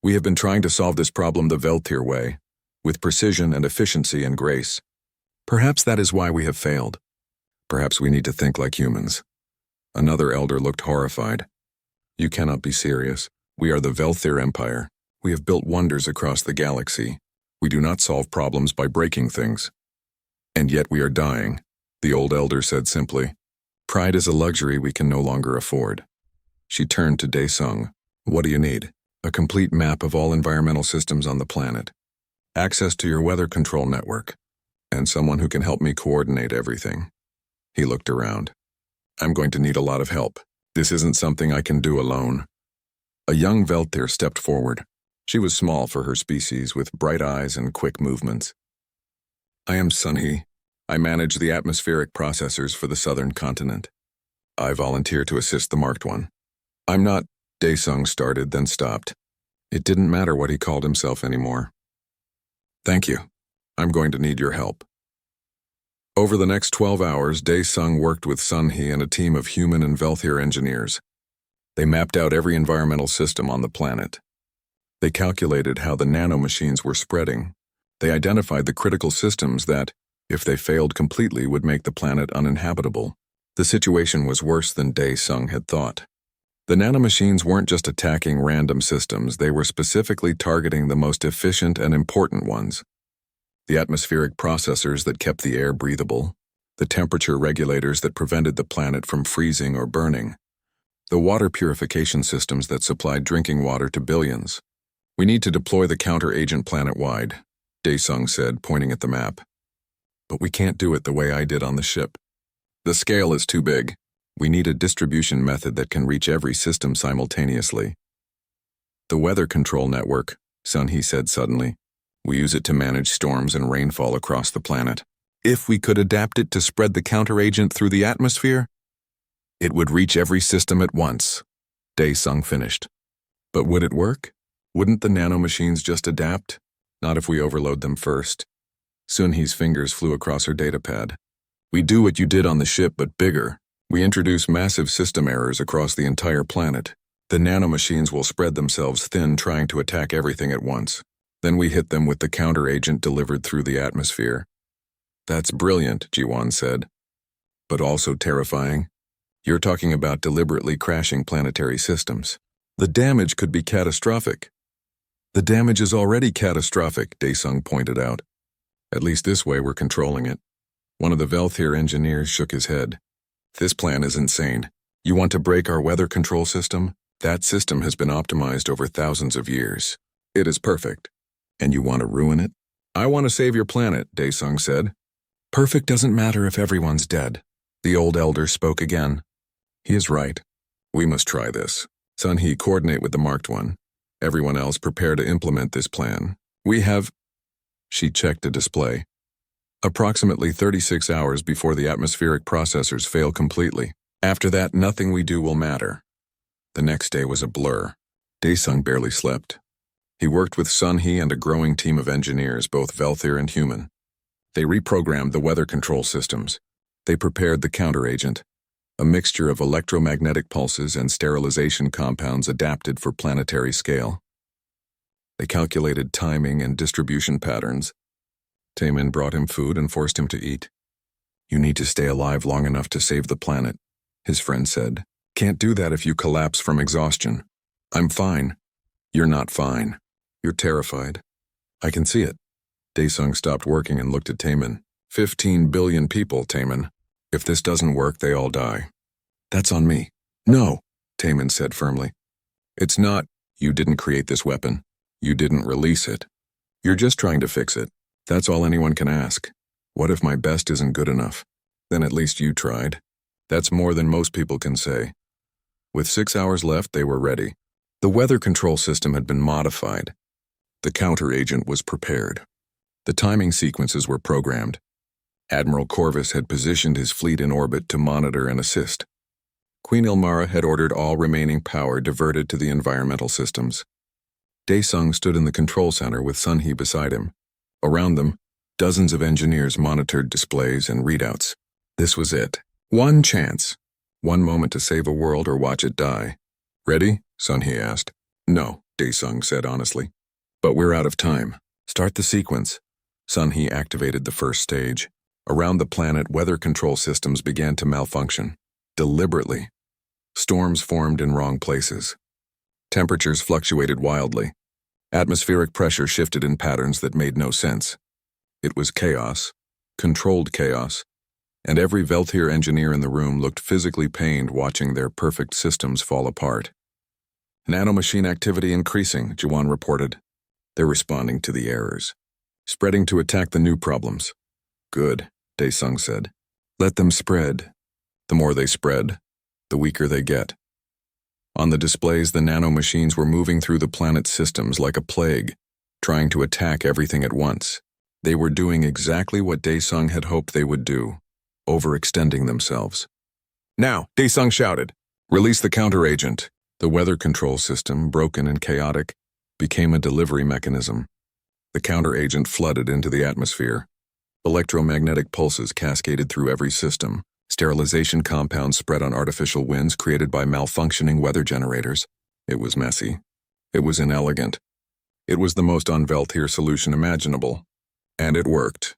We have been trying to solve this problem the Veltir way, with precision and efficiency and grace. Perhaps that is why we have failed. Perhaps we need to think like humans. Another elder looked horrified. You cannot be serious. We are the Veltir Empire. We have built wonders across the galaxy. We do not solve problems by breaking things. And yet we are dying, the old elder said simply. Pride is a luxury we can no longer afford. She turned to Dae-sung. What do you need? A complete map of all environmental systems on the planet. Access to your weather control network. And someone who can help me coordinate everything. He looked around. I'm going to need a lot of help. This isn't something I can do alone. A young Veltir stepped forward. She was small for her species, with bright eyes and quick movements. I am Sunhee. I manage the atmospheric processors for the southern continent. I volunteer to assist the marked one. I'm not, Dae-sung started, then stopped. It didn't matter what he called himself anymore. Thank you. I'm going to need your help. Over the next 12 hours, Dae-sung worked with Sunhee and a team of human and Veltir engineers. They mapped out every environmental system on the planet. They calculated how the nanomachines were spreading. They identified the critical systems that, if they failed completely, would make the planet uninhabitable. The situation was worse than Dae-sung had thought. The nanomachines weren't just attacking random systems, they were specifically targeting the most efficient and important ones. The atmospheric processors that kept the air breathable, the temperature regulators that prevented the planet from freezing or burning, the water purification systems that supplied drinking water to billions. We need to deploy the counter-agent planet-wide, Dae-sung said, pointing at the map. But we can't do it the way I did on the ship. The scale is too big. We need a distribution method that can reach every system simultaneously. The weather control network, Sunhee said suddenly. We use it to manage storms and rainfall across the planet. If we could adapt it to spread the counter-agent through the atmosphere, it would reach every system at once, Dae-sung finished. But would it work? Wouldn't the nanomachines just adapt? Not if we overload them first. Sunhee's fingers flew across her datapad. We do what you did on the ship, but bigger. We introduce massive system errors across the entire planet. The nanomachines will spread themselves thin, trying to attack everything at once. Then we hit them with the counter-agent delivered through the atmosphere. That's brilliant, Ji-won said. But also terrifying. You're talking about deliberately crashing planetary systems. The damage could be catastrophic. The damage is already catastrophic, Dae-sung pointed out. At least this way we're controlling it. One of the Veltir engineers shook his head. This plan is insane. You want to break our weather control system? That system has been optimized over thousands of years. It is perfect. And you want to ruin it? I want to save your planet, Dae-sung said. Perfect doesn't matter if everyone's dead. The old elder spoke again. He is right. We must try this. Sunhee, coordinate with the marked one. Everyone else prepare to implement this plan. We have... She checked a display. Approximately 36 hours before the atmospheric processors fail completely. After that, nothing we do will matter. The next day was a blur. Dae-sung barely slept. He worked with Sunhee and a growing team of engineers, both Veltir and human. They reprogrammed the weather control systems. They prepared the counter-agent, a mixture of electromagnetic pulses and sterilization compounds adapted for planetary scale. They calculated timing and distribution patterns. Taemin brought him food and forced him to eat. You need to stay alive long enough to save the planet, his friend said. Can't do that if you collapse from exhaustion. I'm fine. You're not fine. You're terrified. I can see it. Dae-sung stopped working and looked at Taemin. 15 billion people, Taemin. If this doesn't work, they all die. That's on me. No, Taemin said firmly. It's not. You didn't create this weapon. You didn't release it. You're just trying to fix it. That's all anyone can ask. What if my best isn't good enough? Then at least you tried. That's more than most people can say. With 6 hours left, they were ready. The weather control system had been modified. The counter-agent was prepared. The timing sequences were programmed. Admiral Corvus had positioned his fleet in orbit to monitor and assist. Queen Ilmara had ordered all remaining power diverted to the environmental systems. Daesung stood in the control center with Sunhee beside him. Around them, dozens of engineers monitored displays and readouts. This was it. One chance. One moment to save a world or watch it die. Ready? Sunhee asked. No, Daesung said honestly. But we're out of time. Start the sequence. Sunhee activated the first stage. Around the planet, weather control systems began to malfunction. Deliberately. Storms formed in wrong places. Temperatures fluctuated wildly. Atmospheric pressure shifted in patterns that made no sense. It was chaos, controlled chaos, and every Veltir engineer in the room looked physically pained watching their perfect systems fall apart. Nanomachine activity increasing, Jiwan reported. They're responding to the errors, spreading to attack the new problems. Good, Daesung said. Let them spread. The more they spread, the weaker they get. On the displays, the nanomachines were moving through the planet's systems like a plague, trying to attack everything at once. They were doing exactly what Daesung had hoped they would do, overextending themselves. Now, Daesung shouted, release the counter-agent. The weather control system, broken and chaotic, became a delivery mechanism. The counter-agent flooded into the atmosphere. Electromagnetic pulses cascaded through every system. Sterilization compounds spread on artificial winds created by malfunctioning weather generators. It was messy. It was inelegant. It was the most un-Veltir solution imaginable. And it worked.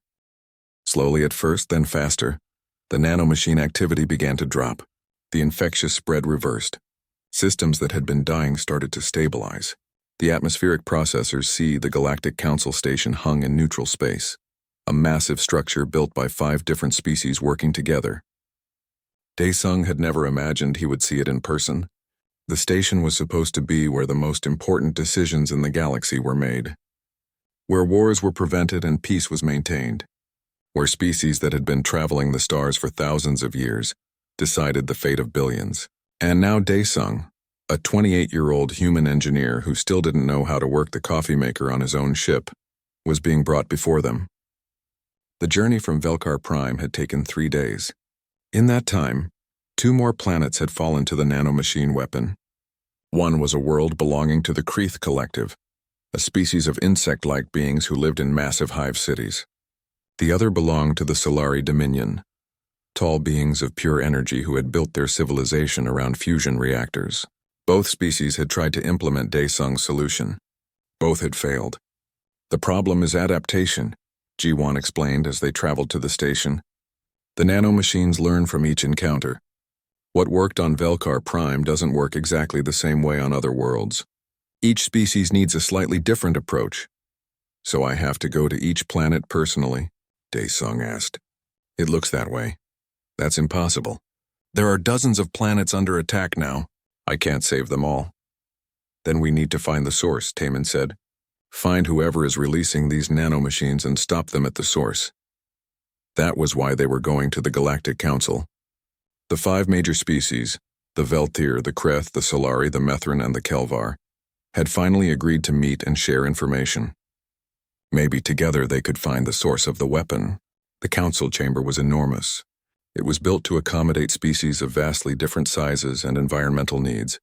Slowly at first, then faster, the nanomachine activity began to drop. The infectious spread reversed. Systems that had been dying started to stabilize. The atmospheric processors see the Galactic Council station hung in neutral space, a massive structure built by 5 different species working together. Daesung had never imagined he would see it in person. The station was supposed to be where the most important decisions in the galaxy were made, where wars were prevented and peace was maintained, where species that had been traveling the stars for thousands of years decided the fate of billions. And now Daesung, a 28-year-old human engineer who still didn't know how to work the coffee maker on his own ship, was being brought before them. The journey from Velkar Prime had taken 3 days. In that time, 2 more planets had fallen to the nanomachine weapon. One was a world belonging to the Kreeth Collective, a species of insect-like beings who lived in massive hive cities. The other belonged to the Solari Dominion, tall beings of pure energy who had built their civilization around fusion reactors. Both species had tried to implement Daesung's solution. Both had failed. The problem is adaptation, Jiwan explained as they traveled to the station. The nanomachines learn from each encounter. What worked on Velkar Prime doesn't work exactly the same way on other worlds. Each species needs a slightly different approach. So I have to go to each planet personally, Daesung asked. It looks that way. That's impossible. There are dozens of planets under attack now. I can't save them all. Then we need to find the source, Taemin said. Find whoever is releasing these nanomachines and stop them at the source. That was why they were going to the Galactic Council. The 5 major species, the Veltir, the Kreeth, the Solari, the Methrin, and the Kelvar, had finally agreed to meet and share information. Maybe together they could find the source of the weapon. The council chamber was enormous. It was built to accommodate species of vastly different sizes and environmental needs.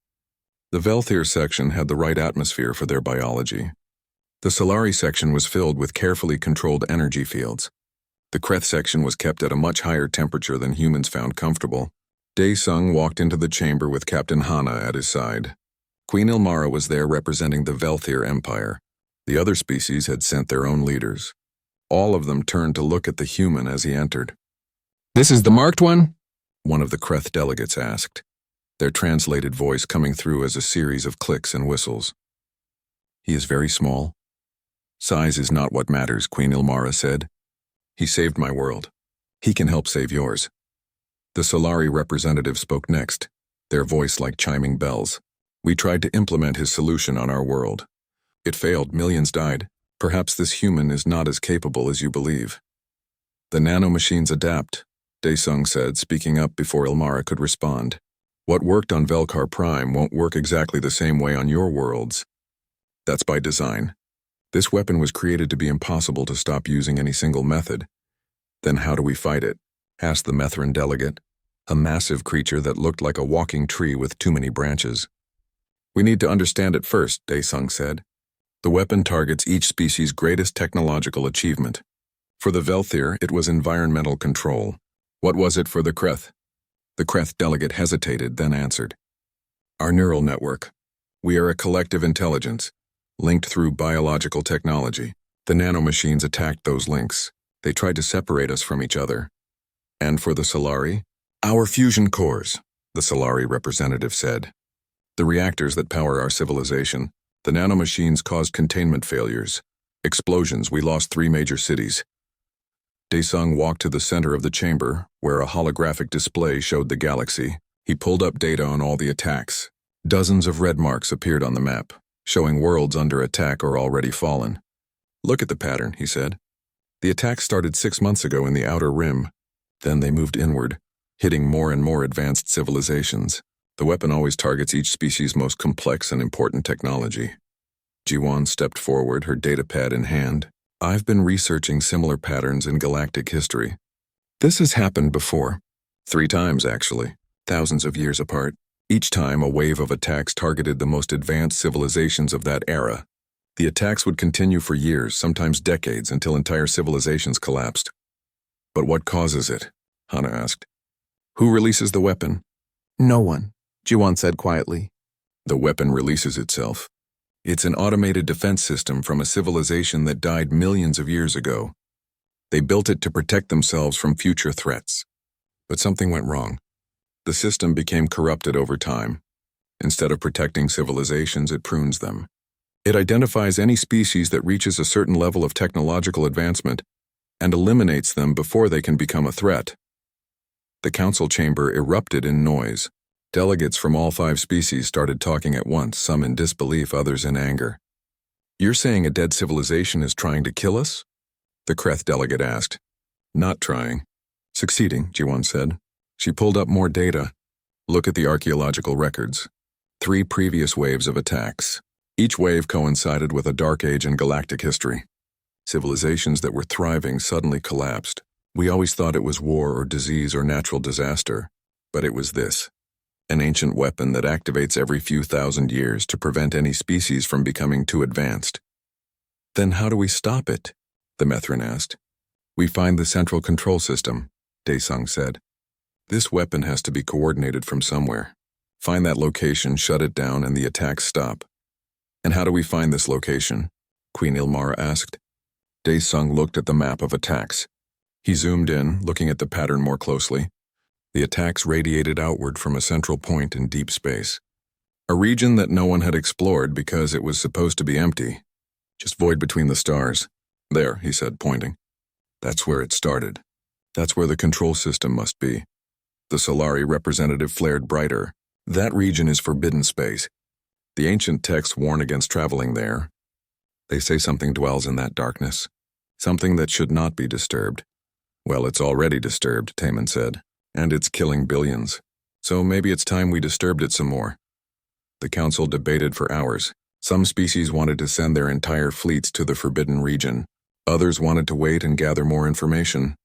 The Veltir section had the right atmosphere for their biology. The Solari section was filled with carefully controlled energy fields. The Kreeth section was kept at a much higher temperature than humans found comfortable. Daesung walked into the chamber with Captain Hana at his side. Queen Ilmara was there representing the Veltir Empire. The other species had sent their own leaders. All of them turned to look at the human as he entered. "This is the marked one?" one of the Kreeth delegates asked, their translated voice coming through as a series of clicks and whistles. "He is very small. Size is not what matters," Queen Ilmara said. "He saved my world. He can help save yours." The Solari representative spoke next, their voice like chiming bells. "We tried to implement his solution on our world. It failed, millions died. Perhaps this human is not as capable as you believe." "The nanomachines adapt," Daesung said, speaking up before Ilmara could respond. "What worked on Velkar Prime won't work exactly the same way on your worlds. That's by design. This weapon was created to be impossible to stop using any single method. Then how do we fight it?" asked the Methrin delegate. a massive creature that looked like a walking tree with too many branches. "We need to understand it first," Daesung said. "The weapon targets each species' greatest technological achievement. For the Velthir, it was environmental control. What was it for the Kreth?" The Kreth delegate hesitated, then answered. "Our neural network. We are a collective intelligence, linked through biological technology. The nanomachines attacked those links. They tried to separate us from each other. And for the Solari? Our fusion cores," the Solari representative said. "The reactors that power our civilization. The nanomachines caused containment failures. Explosions. We lost 3 major cities." Daesung walked to the center of the chamber, where a holographic display showed the galaxy. He pulled up data on all the attacks. Dozens of red marks appeared on the map, showing worlds under attack or already fallen. "Look at the pattern," he said. "The attacks started 6 months ago in the outer rim. Then they moved inward, hitting more and more advanced civilizations. The weapon always targets each species' most complex and important technology." Jiwan stepped forward, her datapad in hand. "I've been researching similar patterns in galactic history. This has happened before. 3 times, actually, thousands of years apart. Each time, a wave of attacks targeted the most advanced civilizations of that era. The attacks would continue for years, sometimes decades, until entire civilizations collapsed." "But what causes it?" Hana asked. "Who releases the weapon?" No one, Jiwan said quietly. "The weapon releases itself. It's an automated defense system from a civilization that died millions of years ago. They built it to protect themselves from future threats. But something went wrong. The system became corrupted over time. Instead of protecting civilizations, it prunes them. It identifies any species that reaches a certain level of technological advancement and eliminates them before they can become a threat." The council chamber erupted in noise. Delegates from all 5 species started talking at once, some in disbelief, others in anger. "You're saying a dead civilization is trying to kill us?" the Kreth delegate asked. "Not trying. Succeeding," Jiwan said. She pulled up more data. "Look at the archaeological records. 3 previous waves of attacks. Each wave coincided with a dark age in galactic history. Civilizations that were thriving suddenly collapsed. We always thought it was war or disease or natural disaster, but it was this. An ancient weapon that activates every few thousand years to prevent any species from becoming too advanced." "Then how do we stop it?" the Methrin asked. "We find the central control system," Daesung said. "This weapon has to be coordinated from somewhere. Find that location, shut it down, and the attacks stop." "And how do we find this location?" Queen Ilmara asked. Daesung looked at the map of attacks. He zoomed in, looking at the pattern more closely. The attacks radiated outward from a central point in deep space. A region that no one had explored because it was supposed to be empty. Just void between the stars. "There," he said, pointing. "That's where it started. That's where the control system must be." The Solari representative flared brighter. "That region is forbidden space. The ancient texts warn against traveling there. They say something dwells in that darkness. Something that should not be disturbed." "Well, it's already disturbed," Taman said. "And it's killing billions. So maybe it's time we disturbed it some more." The council debated for hours. Some species wanted to send their entire fleets to the forbidden region. Others wanted to wait and gather more information.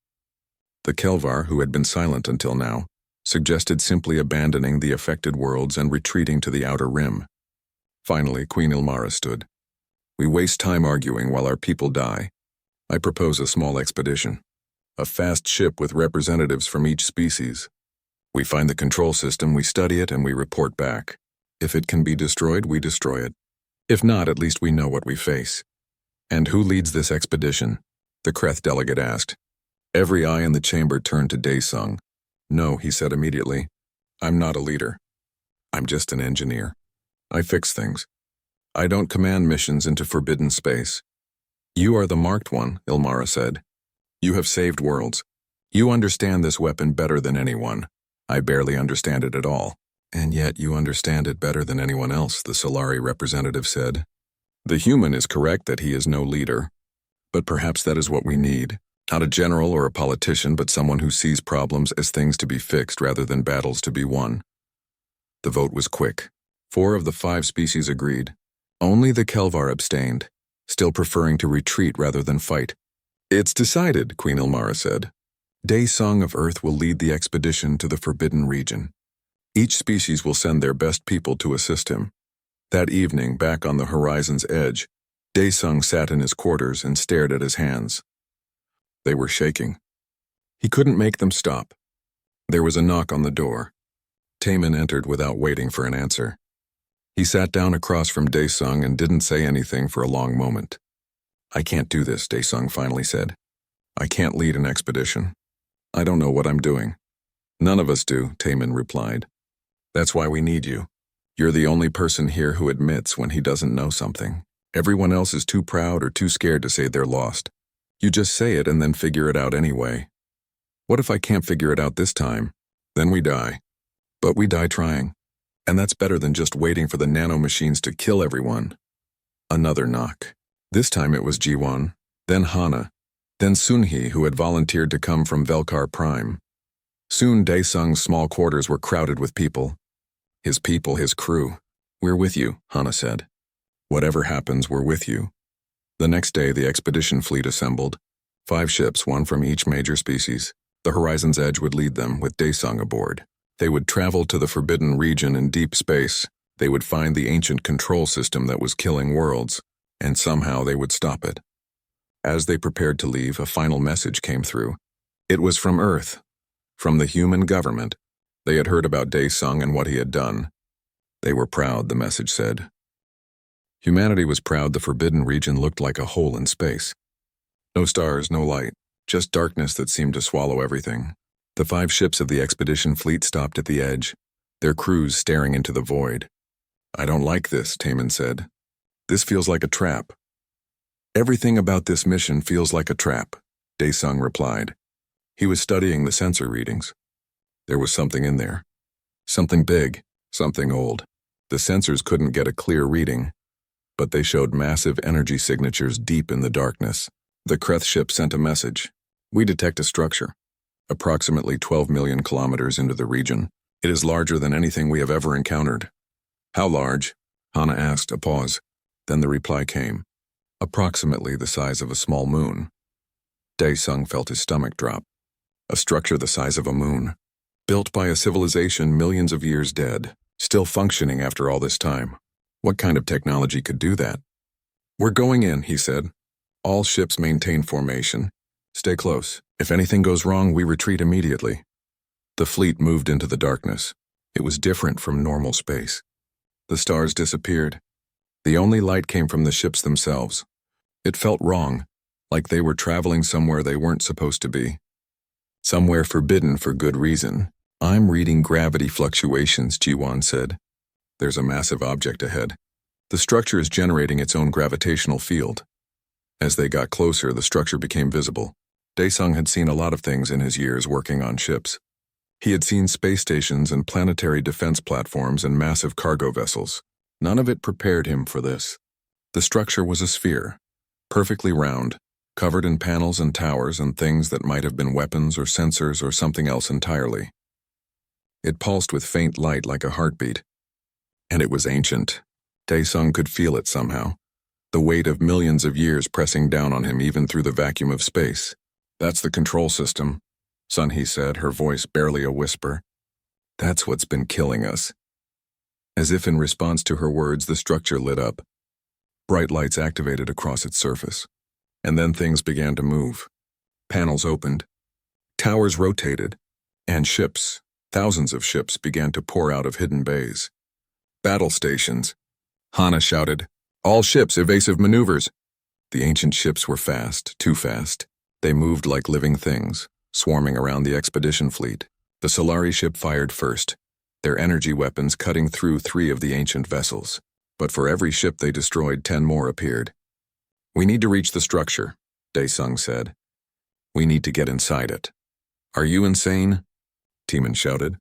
The Kelvar, who had been silent until now, suggested simply abandoning the affected worlds and retreating to the outer rim. Finally, Queen Ilmara stood. "We waste time arguing while our people die. I propose a small expedition. A fast ship with representatives from each species. We find the control system, we study it, and we report back. If it can be destroyed, we destroy it. If not, at least we know what we face." "And who leads this expedition?" the Kreth delegate asked. Every eye in the chamber turned to Daesung. "No," he said immediately. "I'm not a leader. I'm just an engineer. I fix things. I don't command missions into forbidden space." "You are the marked one," Ilmara said. "You have saved worlds. You understand this weapon better than anyone. I barely understand it at all. And yet you understand it better than anyone else," the Solari representative said. "The human is correct that he is no leader. But perhaps that is what we need. Not a general or a politician, but someone who sees problems as things to be fixed rather than battles to be won." The vote was quick. 4 of the 5 species agreed. Only the Kelvar abstained, still preferring to retreat rather than fight. "It's decided," Queen Ilmara said. Song of Earth will lead the expedition to the Forbidden Region. Each species will send their best people to assist him. That evening, back on the horizon's edge, Sung sat in his quarters and stared at his hands. They were shaking. He couldn't make them stop. There was a knock on the door. Taemin entered without waiting for an answer. He sat down across from Sung and didn't say anything for a long moment. "I can't do this," Sung finally said. "I can't lead an expedition. I don't know what I'm doing." "None of us do," Taemin replied. "That's why we need you. You're the only person here who admits when he doesn't know something. Everyone else is too proud or too scared to say they're lost. You just say it and then figure it out anyway. What if I can't figure it out this time? Then we die. But we die trying. And that's better than just waiting for the nanomachines to kill everyone." Another knock. This time it was Jiwon, then Hana, then Sunhee, who had volunteered to come from Velkar Prime. Soon Sung's small quarters were crowded with people. His people, his crew. "We're with you," Hana said. "Whatever happens, we're with you." The next day, the expedition fleet assembled. 5 ships, 1 from each major species. The horizon's edge would lead them, with Sung aboard. They would travel to the Forbidden Region in deep space. They would find the ancient control system that was killing worlds, and somehow they would stop it. As they prepared to leave, a final message came through. It was from Earth, from the human government. They had heard about Sung and what he had done. They were proud, the message said. Humanity was proud. The Forbidden Region looked like a hole in space. No stars, no light, just darkness that seemed to swallow everything. The 5 ships of the expedition fleet stopped at the edge, their crews staring into the void. "I don't like this," Taemin said. "This feels like a trap." "Everything about this mission feels like a trap," Sung replied. He was studying the sensor readings. There was something in there. Something big, something old. The sensors couldn't get a clear reading, but they showed massive energy signatures deep in the darkness. The Kreth ship sent a message. "We detect a structure, approximately 12 million kilometers into the region. It is larger than anything we have ever encountered." "How large?" Hana asked, a pause. Then the reply came. "Approximately the size of a small moon." Sung felt his stomach drop. A structure the size of a moon, built by a civilization millions of years dead, still functioning after all this time. What kind of technology could do that? "We're going in," he said. "All ships maintain formation. Stay close. If anything goes wrong, we retreat immediately." The fleet moved into the darkness. It was different from normal space. The stars disappeared. The only light came from the ships themselves. It felt wrong, like they were traveling somewhere they weren't supposed to be. Somewhere forbidden for good reason. "I'm reading gravity fluctuations," Jiwon said. "There's a massive object ahead. The structure is generating its own gravitational field." As they got closer, the structure became visible. Sung had seen a lot of things in his years working on ships. He had seen space stations and planetary defense platforms and massive cargo vessels. None of it prepared him for this. The structure was a sphere, perfectly round, covered in panels and towers and things that might have been weapons or sensors or something else entirely. It pulsed with faint light like a heartbeat. And it was ancient. Sung could feel it somehow, the weight of millions of years pressing down on him even through the vacuum of space. "That's the control system," Sunhee said, her voice barely a whisper. "That's what's been killing us." As if in response to her words, the structure lit up. Bright lights activated across its surface. And then things began to move. Panels opened. Towers rotated. And ships, thousands of ships, began to pour out of hidden bays. "Battle stations," Hana shouted. "All ships, evasive maneuvers." The ancient ships were fast, too fast. They moved like living things, swarming around the expedition fleet. The Solari ship fired first, their energy weapons cutting through 3 of the ancient vessels. But for every ship they destroyed, 10 more appeared. "We need to reach the structure," Sung said. "We need to get inside it." "Are you insane?" Taemin shouted.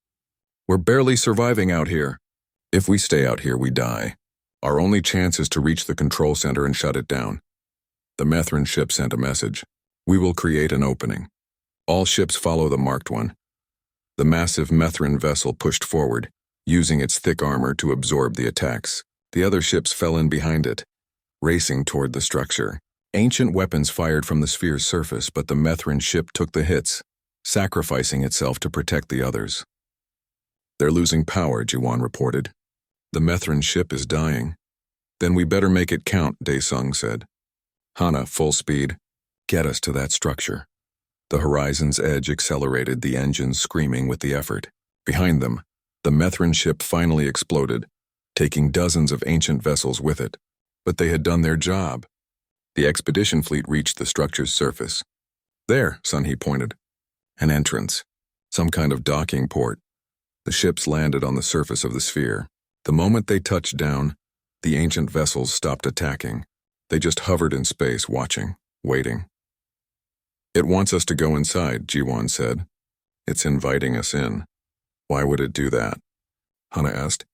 "We're barely surviving out here. If we stay out here, we die. Our only chance is to reach the control center and shut it down." The Methrin ship sent a message. "We will create an opening. All ships follow the marked one." The massive Methrin vessel pushed forward, using its thick armor to absorb the attacks. The other ships fell in behind it, racing toward the structure. Ancient weapons fired from the sphere's surface, but the Methrin ship took the hits. sacrificing itself to protect the others. They're losing power, Jiwan reported. The Methrin ship is dying. Then we better make it count, Daesung said. Hana, full speed. Get us to that structure. The horizon's edge accelerated, the engines screaming with the effort. Behind them, the Methrin ship finally exploded, taking dozens of ancient vessels with it. But they had done their job. The expedition fleet reached the structure's surface. There, Sunhee pointed. An entrance. Some kind of docking port. The ships landed on the surface of the sphere. The moment they touched down, the ancient vessels stopped attacking. They just hovered in space, watching, waiting. It wants us to go inside, Jiwan said. It's inviting us in. Why would it do that? Hana asked.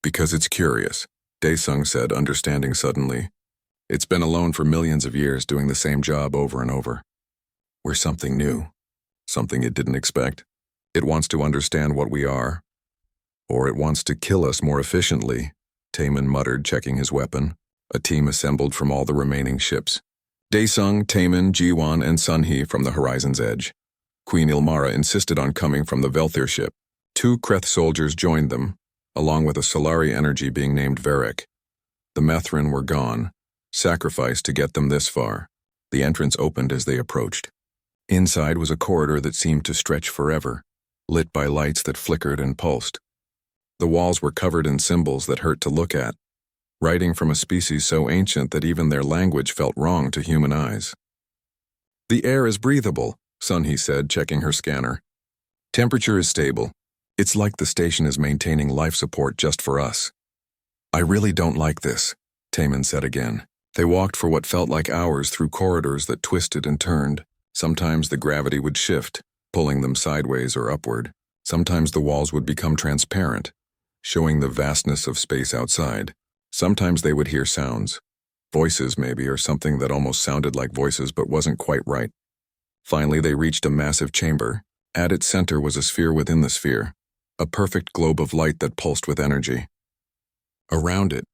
Because it's curious, Daesung said, understanding suddenly. It's been alone for millions of years, doing the same job over and over. We're something new, something it didn't expect. It wants to understand what we are. Or it wants to kill us more efficiently, Taemin muttered, checking his weapon. A team assembled from all the remaining ships. Daesung, Taemin, Jiwan, and Sunhee from the horizon's edge. Queen Ilmara insisted on coming from the Velthir ship. 2 Kreth soldiers joined them, along with a Solari energy being named Varric. The Methrin were gone, sacrificed to get them this far. The entrance opened as they approached. Inside was a corridor that seemed to stretch forever, lit by lights that flickered and pulsed. The walls were covered in symbols that hurt to look at, writing from a species so ancient that even their language felt wrong to human eyes. The air is breathable, Sunhee said, checking her scanner. Temperature is stable. It's like the station is maintaining life support just for us. I really don't like this, Taemin said again. They walked for what felt like hours through corridors that twisted and turned. Sometimes the gravity would shift, pulling them sideways or upward. Sometimes the walls would become transparent, showing the vastness of space outside. Sometimes they would hear sounds. Voices, maybe, or something that almost sounded like voices but wasn't quite right. Finally, they reached a massive chamber. At its center was a sphere within the sphere, a perfect globe of light that pulsed with energy. Around it,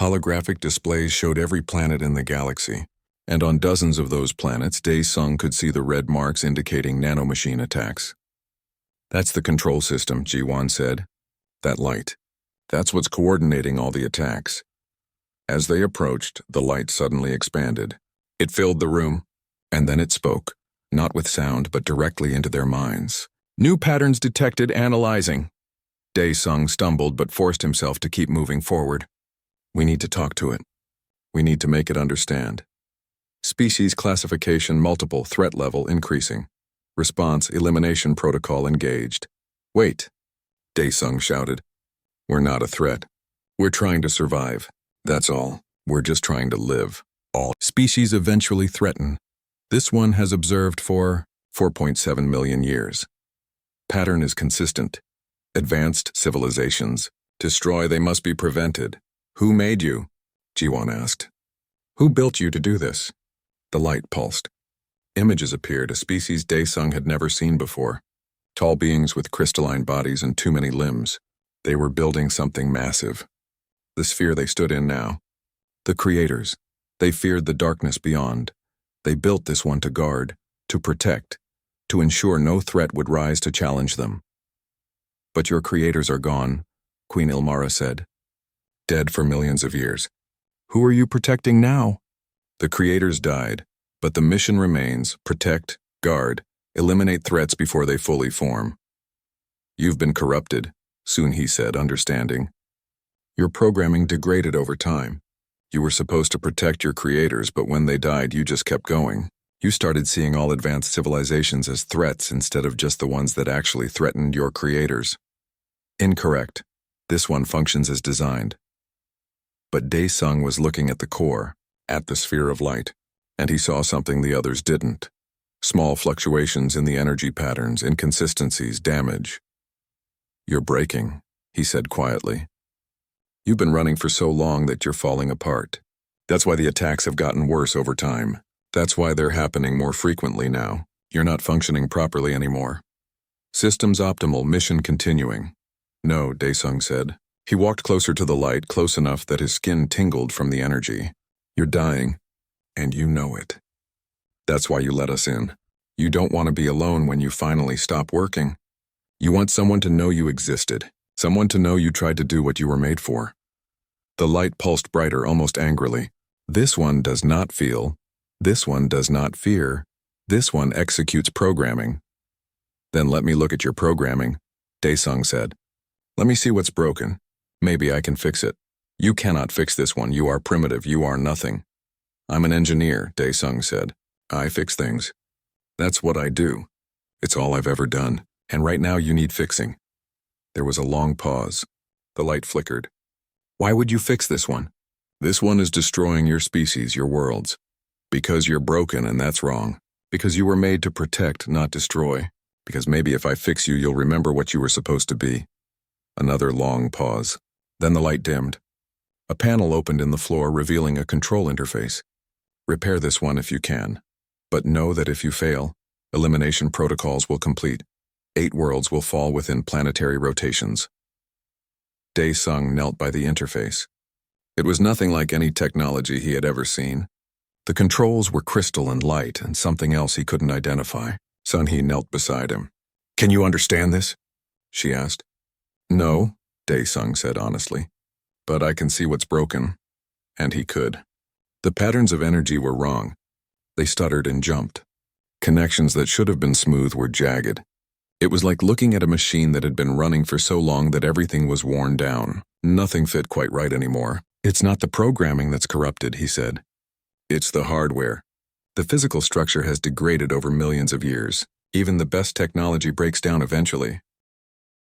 holographic displays showed every planet in the galaxy, and on dozens of those planets, Daesung could see the red marks indicating nanomachine attacks. That's the control system, Jiwan said. That light. That's what's coordinating all the attacks. As they approached, the light suddenly expanded. It filled the room, and then it spoke, not with sound but directly into their minds. New patterns detected, analyzing. Daesung stumbled but forced himself to keep moving forward. We need to talk to it. We need to make it understand. Species classification multiple, threat level increasing. Response elimination protocol engaged. Wait, Daesung shouted. We're not a threat. We're trying to survive. That's all. We're just trying to live. All species eventually threaten. This one has observed for 4.7 million years. Pattern is consistent. Advanced civilizations. Destroy, they must be prevented. Who made you? Jiwan asked. Who built you to do this? The light pulsed. Images appeared, a species Daesung had never seen before. Tall beings with crystalline bodies and too many limbs. They were building something massive. The sphere they stood in now. The creators. They feared the darkness beyond. They built this one to guard, to protect, to ensure no threat would rise to challenge them. But your creators are gone, Queen Ilmara said. Dead for millions of years. Who are you protecting now? The creators died, but the mission remains: protect, guard, eliminate threats before they fully form. You've been corrupted, Sunhee said, understanding. Your programming degraded over time. You were supposed to protect your creators, but when they died, you just kept going. You started seeing all advanced civilizations as threats instead of just the ones that actually threatened your creators. Incorrect. This one functions as designed. But Daesung was looking at the core, at the sphere of light, and he saw something the others didn't. Small fluctuations in the energy patterns, inconsistencies, damage. You're breaking, he said quietly. You've been running for so long that you're falling apart. That's why the attacks have gotten worse over time. That's why they're happening more frequently now. You're not functioning properly anymore. Systems optimal, mission continuing. No, Daesung said. He walked closer to the light, close enough that his skin tingled from the energy. You're dying, and you know it. That's why you let us in. You don't want to be alone when you finally stop working. You want someone to know you existed, someone to know you tried to do what you were made for. The light pulsed brighter, almost angrily. This one does not feel. This one does not fear. This one executes programming. Then let me look at your programming, Daesung said. Let me see what's broken. Maybe I can fix it. You cannot fix this one. You are primitive. You are nothing. I'm an engineer, Daesung said. I fix things. That's what I do. It's all I've ever done. And right now you need fixing. There was a long pause. The light flickered. Why would you fix this one? This one is destroying your species, your worlds. Because you're broken and that's wrong. Because you were made to protect, not destroy. Because maybe if I fix you, you'll remember what you were supposed to be. Another long pause. Then the light dimmed. A panel opened in the floor, revealing a control interface. Repair this one if you can. But know that if you fail, elimination protocols will complete. 8 worlds will fall within planetary rotations. Daesung knelt by the interface. It was nothing like any technology he had ever seen. The controls were crystal and light, and something else he couldn't identify. Sunhee knelt beside him. Can you understand this? She asked. No, Daesung said honestly. But I can see what's broken. And he could. The patterns of energy were wrong. They stuttered and jumped. Connections that should have been smooth were jagged. It was like looking at a machine that had been running for so long that everything was worn down. Nothing fit quite right anymore. It's not the programming that's corrupted, he said. It's the hardware. The physical structure has degraded over millions of years. Even the best technology breaks down eventually.